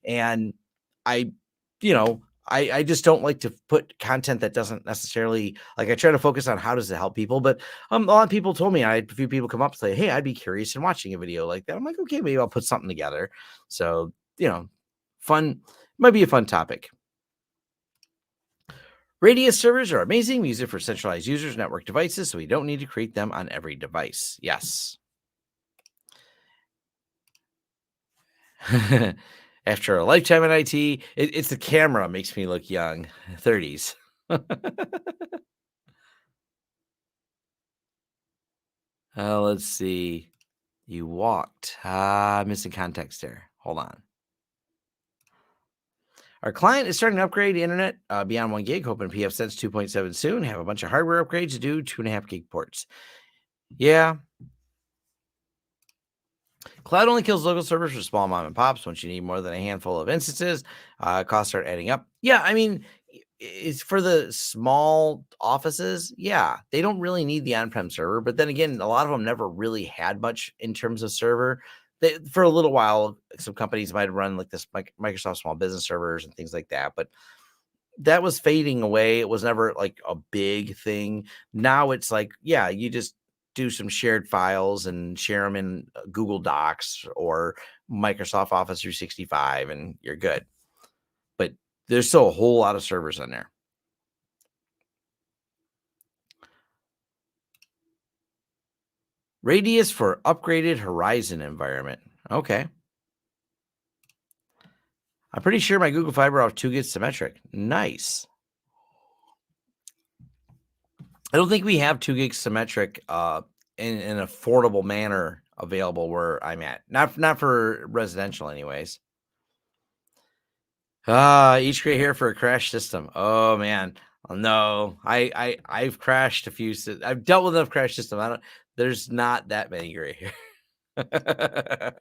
A: And I, I just don't like to put content that doesn't necessarily, like, I try to focus on how does it help people. But a lot of people told me, I had a few people come up and say, hey, I'd be curious in watching a video like that. I'm like, okay, maybe I'll put something together. So, fun, might be a fun topic. Radius servers are amazing. We use it for centralized users, network devices, so we don't need to create them on every device. Yes. After a lifetime in IT, it's the camera makes me look young. 30s. Let's see. You walked. Missing context there. Hold on. Our client is starting to upgrade the internet beyond 1 gig, hoping PF Sense 2.7 soon. Have a bunch of hardware upgrades to do, 2.5 gig ports. Yeah. Cloud only kills local servers for small mom and pops. Once you need more than a handful of instances, costs start adding up. Yeah, I mean, it's for the small offices. Yeah, they don't really need the on-prem server. But then again, a lot of them never really had much in terms of server. For a little while, some companies might run like this Microsoft small business servers and things like that. But that was fading away. It was never like a big thing. Now it's like, yeah, you just do some shared files and share them in Google Docs or Microsoft Office 365 and you're good. But there's still a whole lot of servers in there. Radius for upgraded Horizon environment. Okay. I'm pretty sure my Google Fiber off 2 gets symmetric. Nice. I don't think we have 2 gig symmetric in an affordable manner available where I'm at. Not for residential anyways. Each gray hair for a crash system. Oh man. Oh, no. I've crashed a few I've dealt with enough crash system. There's not that many gray hair.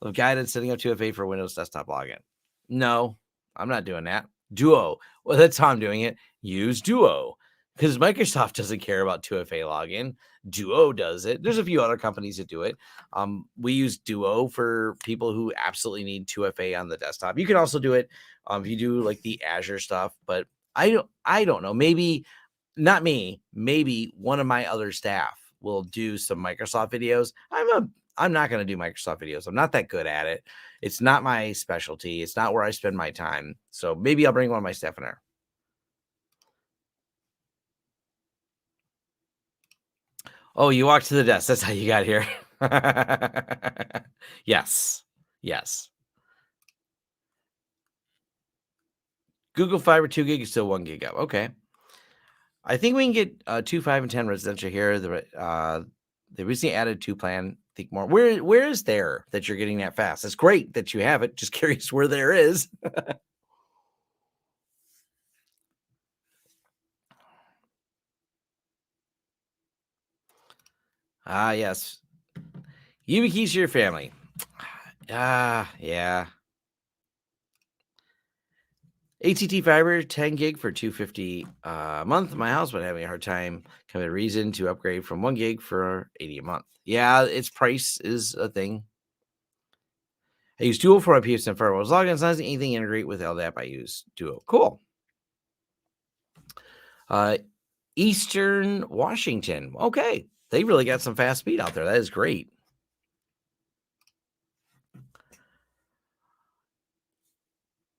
A: Of guidance setting up 2FA for Windows desktop login. No, I'm not doing that. Duo. Well, that's how I'm doing it. Use Duo because Microsoft doesn't care about 2FA login. Duo does it. There's a few other companies that do it. We use Duo for people who absolutely need 2FA on the desktop. You can also do it if you do like the Azure stuff, but I don't know. Maybe not me. Maybe one of my other staff will do some Microsoft videos. I'm not going to do Microsoft videos. I'm not that good at it. It's not my specialty. It's not where I spend my time. So maybe I'll bring one of my staff in there. Oh, you walked to the desk. That's how you got here. Yes. Yes. Google Fiber 2 gig is still 1 gig up. Okay. I think we can get 2, 5, and 10 residential here. They recently added 2 plan. Think more. Where is there that you're getting that fast? It's great that you have it. Just curious where there is. Yes. YubiKeys to your family. Yeah. ATT fiber 10 gig for $250 a month. My house, but having a hard time coming to reason to upgrade from 1 gig for $80 a month. Yeah, its price is a thing. I use Duo for my PSN firewall login. It's not anything integrate with LDAP. I use Duo. Cool. Eastern Washington. Okay. They really got some fast speed out there. That is great.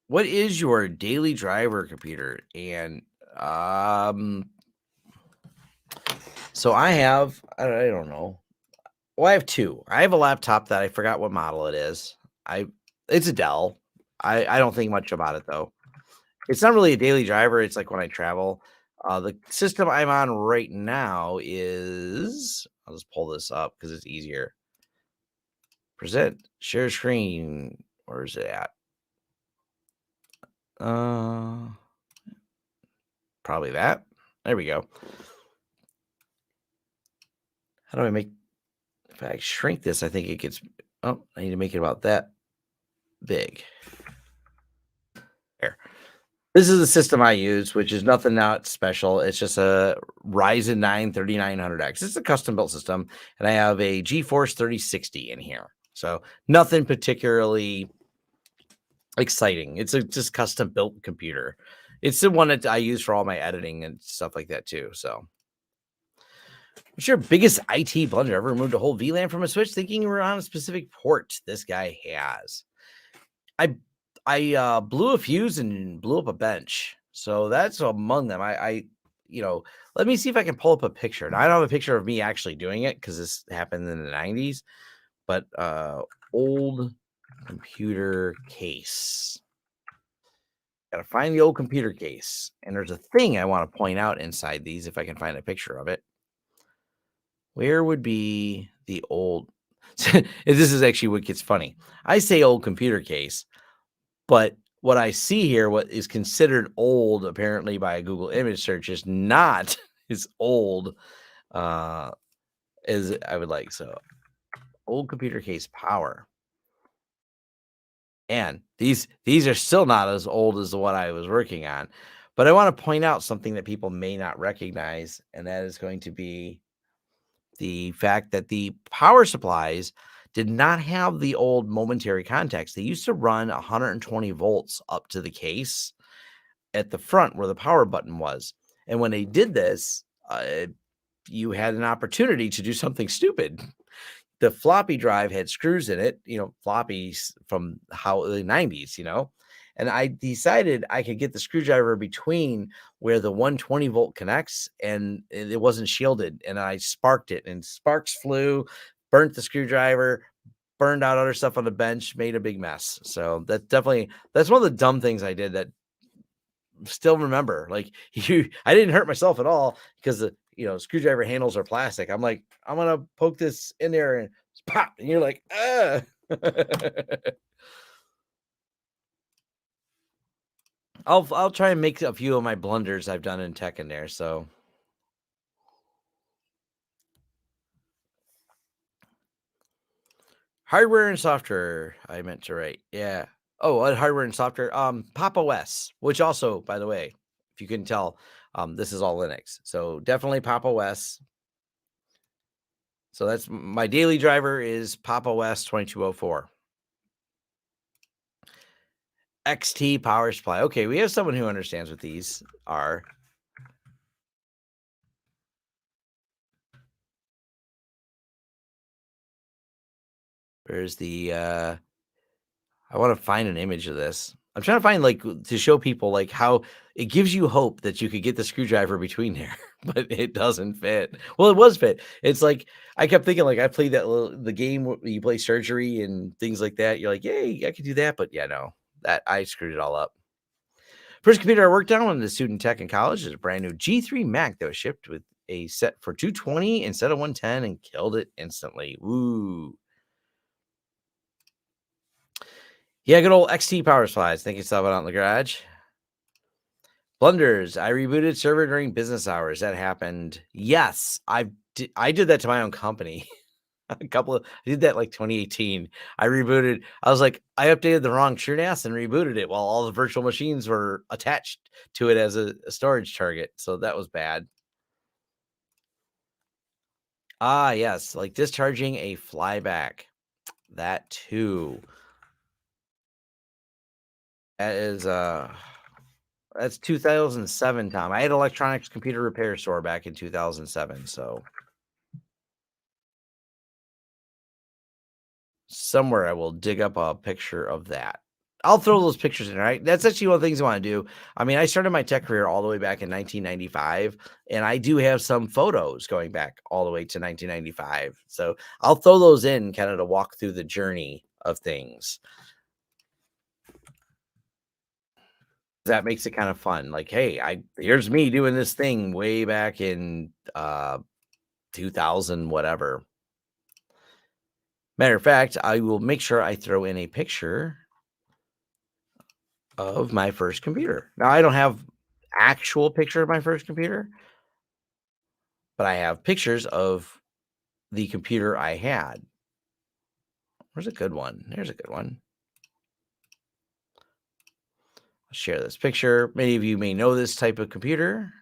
A: What is your daily driver computer? And So I don't know. Well, I have two. I have a laptop that I forgot what model it is. I It's a Dell. I don't think much about it though. It's not really a daily driver. It's like when I travel. The system I'm on right now is, I'll just pull this up because it's easier. Present, share screen. Where is it at? Probably that. There we go. How do I make, if I shrink this, I think it gets, oh, I need to make it about that big. There. This is the system I use, which is nothing not special. It's just a Ryzen 9 3900X. It's a custom built system, and I have a GeForce 3060 in here. So nothing particularly exciting. It's a just custom built computer. It's the one that I use for all my editing and stuff like that too. So, what's your biggest IT blunder? Ever removed a whole VLAN from a switch thinking you were on a specific port? This guy has. I blew a fuse and blew up a bench. So that's among them. You know, let me see if I can pull up a picture. Now, I don't have a picture of me actually doing it because this happened in the 90s, but old computer case. Gotta find the old computer case. And there's a thing I want to point out inside these if I can find a picture of it. Where would be the old? This is actually what gets funny. I say old computer case, but what I see here, what is considered old apparently by a Google image search, is not as old as I would like. So, old computer case power. And these are still not as old as the one I was working on. But I want to point out something that people may not recognize, and that is going to be the fact that the power supplies did not have the old momentary contacts. They used to run 120 volts up to the case at the front where the power button was. And when they did this, you had an opportunity to do something stupid. The floppy drive had screws in it, floppies from how the 90s, and I decided I could get the screwdriver between where the 120 volt connects and it wasn't shielded. And I sparked it and sparks flew, burnt the screwdriver, burned out other stuff on the bench, made a big mess. So that's one of the dumb things I did that still remember. Like I didn't hurt myself at all because the screwdriver handles are plastic. I'm like, I'm gonna poke this in there and pop, and you're like, I'll try and make a few of my blunders I've done in tech in there. So hardware and software, I meant to write. Yeah. Oh, hardware and software. Pop OS, which also, by the way, if you can tell, this is all Linux. So definitely Pop OS. So that's my daily driver is Pop OS 2204. XT power supply. Okay, we have someone who understands what these are. Where's the I want to find an image of this. I'm trying to find to show people how it gives you hope that you could get the screwdriver between there, but it doesn't fit. Well, it was fit. It's like I kept thinking I played the game where you play surgery and things like that. You're like, yay, I could do that, but yeah, no, that I screwed it all up. First computer I worked on when I was a student tech in college is a brand new G3 Mac that was shipped with a set for 220 instead of 110 and killed it instantly. Woo. Yeah, good old XT power supplies. Thank you, Salvador, out in the garage. Blunders. I rebooted server during business hours. That happened. Yes, I did that to my own company. I did that 2018. I rebooted. I was like, I updated the wrong TrueNAS and rebooted it while all the virtual machines were attached to it as a storage target. So that was bad. Ah, yes, like discharging a flyback. That too. That is that's 2007, Tom. I had electronics computer repair store back in 2007, so somewhere I will dig up a picture of that. I'll throw those pictures in, right? That's actually one of the things I want to do. I mean, I started my tech career all the way back in 1995, and I do have some photos going back all the way to 1995. So I'll throw those in kind of to walk through the journey of things. That makes it kind of fun. Like, hey, here's me doing this thing way back in 2000, whatever. Matter of fact, I will make sure I throw in a picture of my first computer. Now, I don't have actual picture of my first computer, but I have pictures of the computer I had. Where's a good one? There's a good one. I'll share this picture. Many of you may know this type of computer.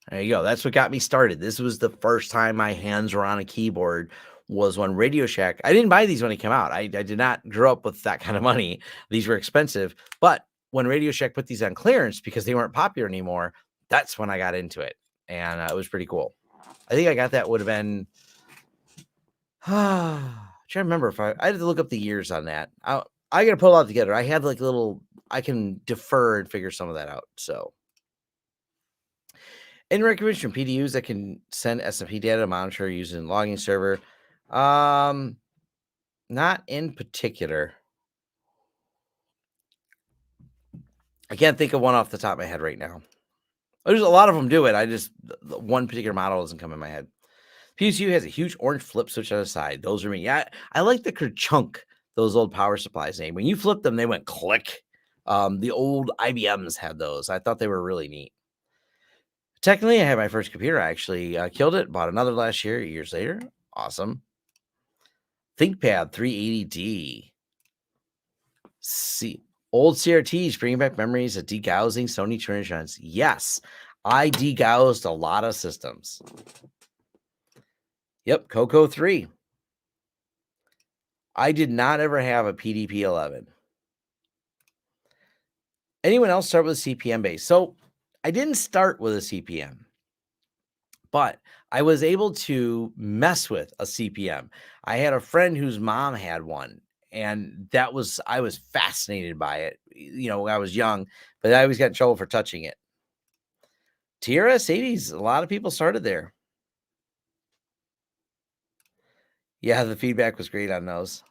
A: There you go. That's what got me started. This was the first time my hands were on a keyboard was when Radio Shack. I didn't buy these when they came out. I did not grow up with that kind of money. These were expensive. But when Radio Shack put these on clearance because they weren't popular anymore, that's when I got into it. And it was pretty cool. I think I got that would have been trying to remember if I had to look up the years on that. I got to pull it all together. I had like little, I can defer and figure some of that out. So, in recognition, PDUs that can send SMP data to monitor using logging server. Not in particular. I can't think of one off the top of my head right now. There's a lot of them do it. I just one particular model doesn't come in my head. PSU has a huge orange flip switch on the side. Those are me. Yeah, I like the Kerchunk, those old power supplies name. When you flip them, they went click. The old IBMs had those. I thought they were really neat. Technically, I had my first computer. I actually killed it. Bought another last year, years later. Awesome. ThinkPad 380D. See, old CRTs bringing back memories of degaussing Sony Trinitons. Yes, I degaussed a lot of systems. Yep, Coco 3. I did not ever have a PDP 11. Anyone else start with a CPM base? So I didn't start with a CPM, but I was able to mess with a CPM. I had a friend whose mom had one, and I was fascinated by it. You know, I was young, but I always got in trouble for touching it. TRS 80s, a lot of people started there. Yeah, the feedback was great on those.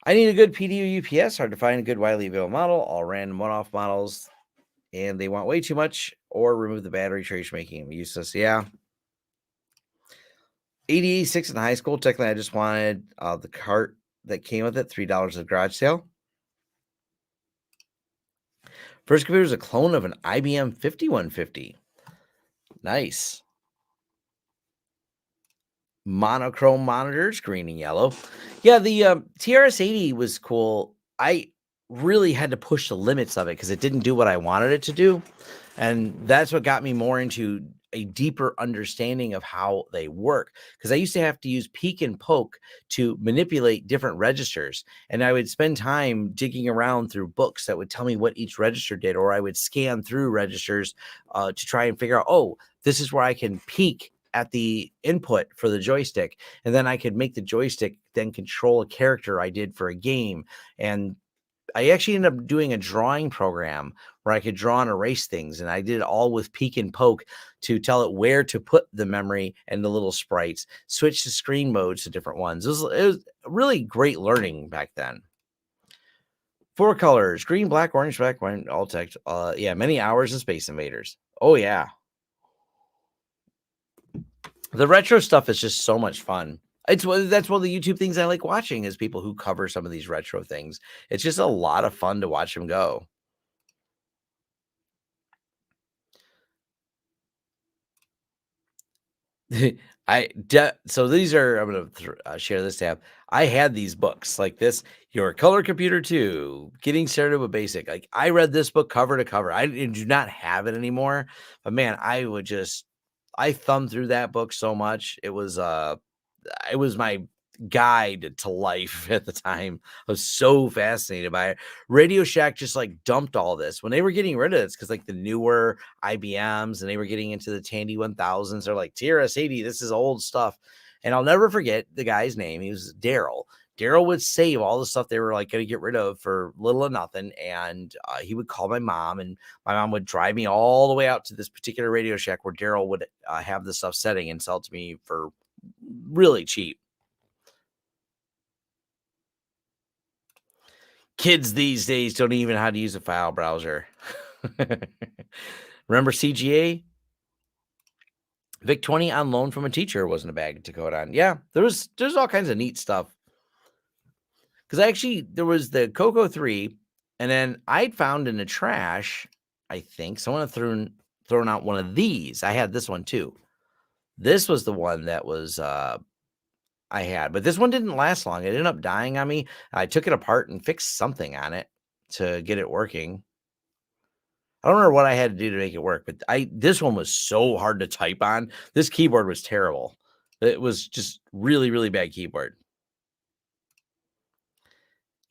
A: I need a good PDU UPS. Hard to find a good widely available model. All random one-off models, and they want way too much or remove the battery trace, making them useless. Yeah. 86 in high school. Technically, I just wanted the cart that came with it, $3 at the garage sale. First computer is a clone of an IBM 5150. Nice. Monochrome monitors, green and yellow. Yeah, the TRS-80 was cool. I really had to push the limits of it because it didn't do what I wanted it to do. And that's what got me more into a deeper understanding of how they work. Because I used to have to use peek and poke to manipulate different registers. And I would spend time digging around through books that would tell me what each register did, or I would scan through registers to try and figure out, oh, this is where I can peek at the input for the joystick. And then I could make the joystick then control a character I did for a game. And I actually ended up doing a drawing program where I could draw and erase things. And I did it all with peek and poke to tell it where to put the memory and the little sprites, switch the screen modes to different ones. It was really great learning back then. 4 colors, green, black, orange, black, white, all text. Yeah, many hours of Space Invaders. Oh, yeah. The retro stuff is just so much fun. That's one of the YouTube things I like watching is people who cover some of these retro things. It's just a lot of fun to watch them go. So these are, I'm going to share this tab. I had these books like this, Your Color Computer 2, Getting Started with Basic. Like I read this book cover to cover. I do not have it anymore, but man, I thumbed through that book so much. It was my guide to life at the time. I was so fascinated by it. Radio Shack just like dumped all this when they were getting rid of this because like the newer IBMs and they were getting into the Tandy 1000s. They're like TRS-80, this is old stuff. And I'll never forget the guy's name. He was Daryl. Daryl would save all the stuff they were like going to get rid of for little or nothing. And he would call my mom, and my mom would drive me all the way out to this particular Radio Shack where Daryl would have the stuff setting and sell it to me for really cheap. Kids these days don't even know how to use a file browser. Remember CGA? Vic 20 on loan from a teacher wasn't a bag to code on. Yeah, there's all kinds of neat stuff. Because actually, there was the Coco 3, and then I'd found in the trash, I think, someone had thrown out one of these. I had this one too. This was the one that was I had, but this one didn't last long. It ended up dying on me. I took it apart and fixed something on it to get it working. I don't remember what I had to do to make it work, but this one was so hard to type on. This keyboard was terrible. It was just really, really bad keyboard.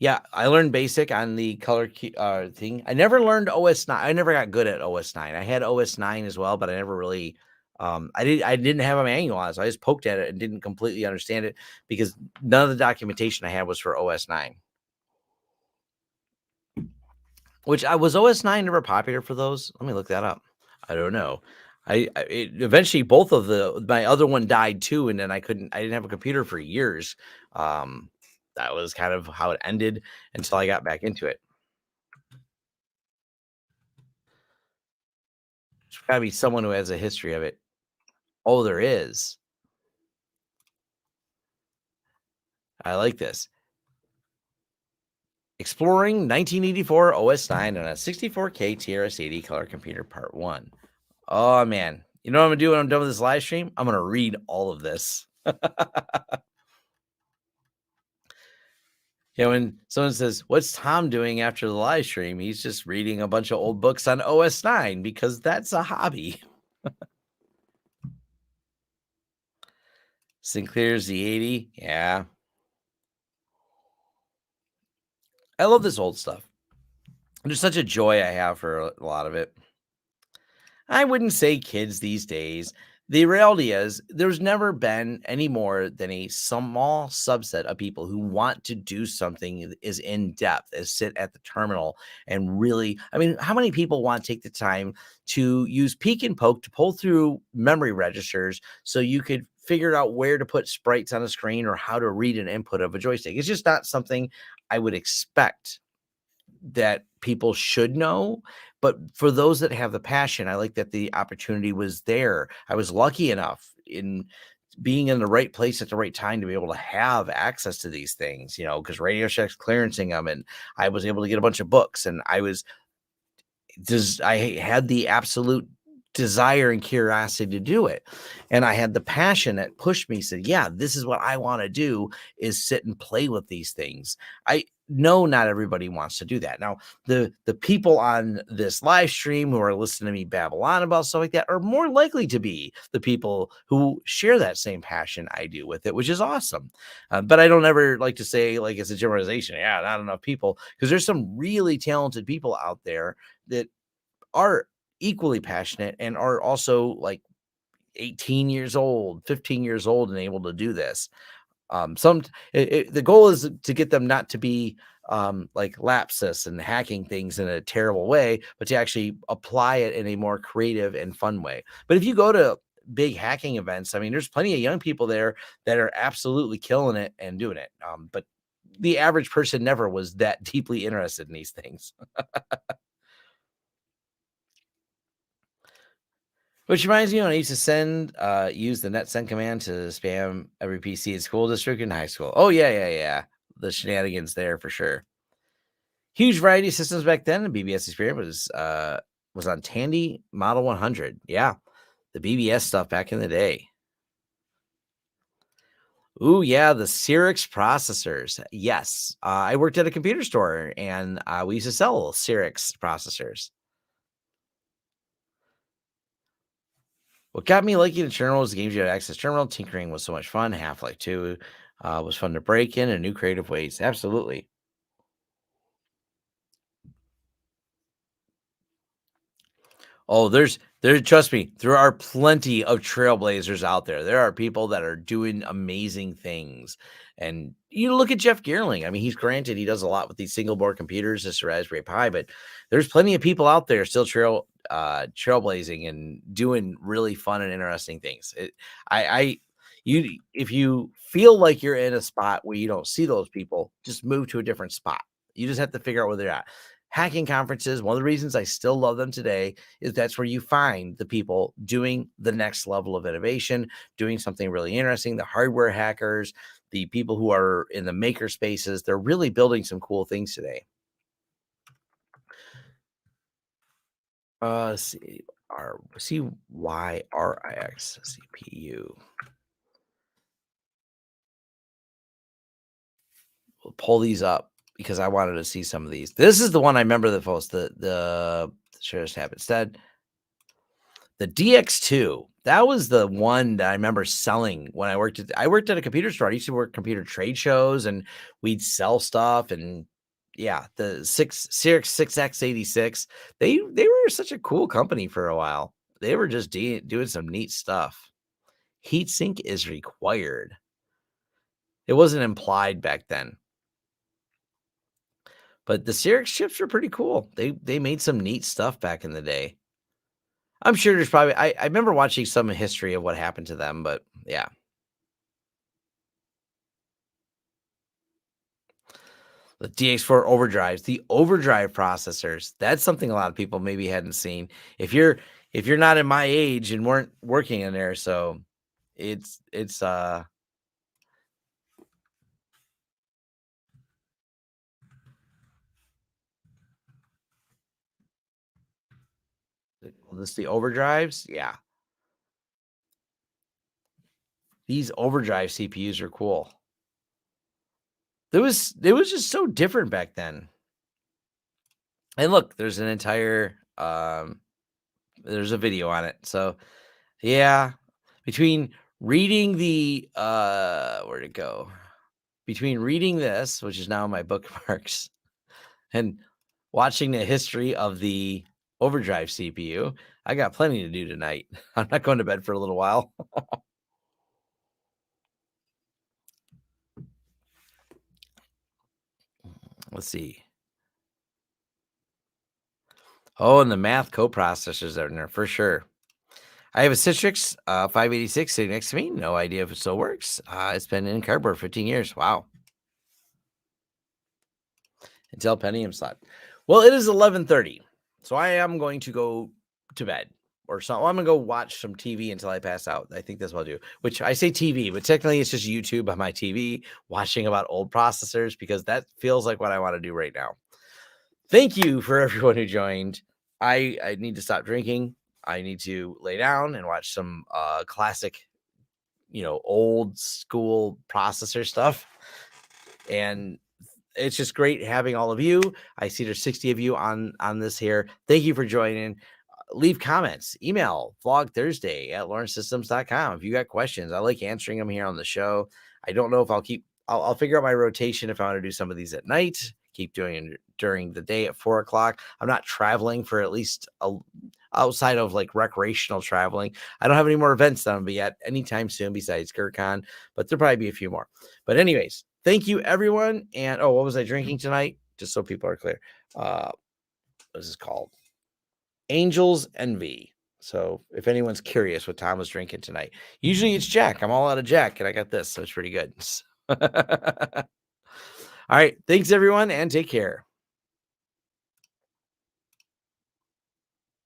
A: Yeah, I learned basic on the color key, thing. I never learned OS 9. I never got good at OS 9. I had OS 9 as well, but I never really I didn't have a manual on it, so I just poked at it and didn't completely understand it because none of the documentation I had was for OS 9. Which I was OS 9 ever popular for those? Let me look that up. I don't know. Eventually both of my other one died too, and then I didn't have a computer for years. That was kind of how it ended until I got back into it. There's gotta be someone who has a history of it. Oh, there is. I like this. Exploring 1984 OS 9 on a 64K TRS-80 color computer part 1. Oh, man. You know what I'm gonna do when I'm done with this live stream? I'm gonna read all of this. Yeah, when someone says, "What's Tom doing after the live stream?" He's just reading a bunch of old books on OS 9 because that's a hobby. Sinclair's the 80. Yeah. I love this old stuff. There's such a joy I have for a lot of it. I wouldn't say kids these days. The reality is, there's never been any more than a small subset of people who want to do something that is in depth, as sit at the terminal and really. I mean, how many people want to take the time to use peek and poke to pull through memory registers so you could figure out where to put sprites on a screen or how to read an input of a joystick? It's just not something I would expect that people should know. But for those that have the passion, I like that the opportunity was there. I was lucky enough in being in the right place at the right time to be able to have access to these things, because Radio Shack's clearancing them, and I was able to get a bunch of books, and I had the absolute desire and curiosity to do it. And I had the passion that pushed me, said, yeah, this is what I want to do, is sit and play with these things. I know not everybody wants to do that. Now, the people on this live stream who are listening to me babble on about stuff like that are more likely to be the people who share that same passion I do with it, which is awesome. But I don't ever like to say, like, it's a generalization. Yeah, not enough people, because there's some really talented people out there that are equally passionate and are also like 18 years old, 15 years old, and able to do this. The goal is to get them not to be like lapsus and hacking things in a terrible way, but to actually apply it in a more creative and fun way. But if you go to big hacking events, I mean, there's plenty of young people there that are absolutely killing it and doing it. But the average person never was that deeply interested in these things. Which reminds me, when I used to use the net send command to spam every PC at school district in high school. Oh, yeah, yeah, yeah. The shenanigans there for sure. Huge variety of systems back then. The BBS experience was on Tandy Model 100. Yeah, the BBS stuff back in the day. Ooh, yeah, the Cyrix processors. Yes, I worked at a computer store, and we used to sell Cyrix processors. What got me liking the terminal was the games you had access terminal. Tinkering was so much fun. Half-Life 2 was fun to break in new creative ways. Absolutely. Oh, trust me, there are plenty of trailblazers out there. There are people that are doing amazing things. And you look at Jeff Geerling. I mean, he's granted he does a lot with these single board computers, this Raspberry Pi, but there's plenty of people out there still trailblazing and doing really fun and interesting things. I you if you feel like you're in a spot where you don't see those people, just move to a different spot. You just have to figure out where they're at. Hacking conferences, one of the reasons I still love them today is that's where you find the people doing the next level of innovation, doing something really interesting, the hardware hackers, the people who are in the maker spaces. They're really building some cool things today. CYRIX CPU. We'll pull these up because I wanted to see some of these. This is the one I remember the most. The shares tab instead. The DX2, that was the one that I remember selling when I worked at a computer store. I used to work computer trade shows and we'd sell stuff. And yeah, the Syrix 6X86, they were such a cool company for a while. They were just doing some neat stuff. Heatsink is required. It wasn't implied back then. But the Syrix chips were pretty cool. They made some neat stuff back in the day. I'm sure there's probably I remember watching some history of what happened to them, but yeah. The DX4 overdrives, the overdrive processors. That's something a lot of people maybe hadn't seen. If you're not in my age and weren't working in there, so it's this the overdrives. Yeah. These overdrive CPUs are cool. It was just so different back then. And look, there's an entire there's a video on it. So yeah, between reading the where'd it go? Between reading this, which is now in my bookmarks, and watching the history of the overdrive CPU, I got plenty to do tonight. I'm not going to bed for a little while. Let's see. Oh, and the math coprocessors are in there for sure. I have a Citrix 586 sitting next to me. No idea if it still works. It's been in cardboard 15 years. Wow. Intel Pentium slot. Well, it is 11:30, so I am going to go to bed or something. I'm gonna go watch some TV until I pass out. I think that's what I'll do. Which I say TV, but technically it's just YouTube on my TV, watching about old processors because that feels like what I want to do right now. Thank you for everyone who joined. I need to stop drinking. I need to lay down and watch some classic, old school processor stuff. And it's just great having all of you. I see there's 60 of you on this here. Thank you for joining. Leave comments, email vlogthursday@lawrencesystems.com. If you got questions, I like answering them here on the show. I don't know if I'll figure out my rotation if I want to do some of these at night, keep doing it during the day at 4:00. I'm not traveling for at least outside of like recreational traveling. I don't have any more events that I'm gonna be at anytime soon besides GurCon, but there'll probably be a few more. But anyways, thank you everyone. And what was I drinking tonight? Just so people are clear. What is this called? Angel's Envy. So if anyone's curious what Tom was drinking tonight, usually it's Jack. I'm all out of Jack, and I got this, so it's pretty good. All right. Thanks everyone, and take care.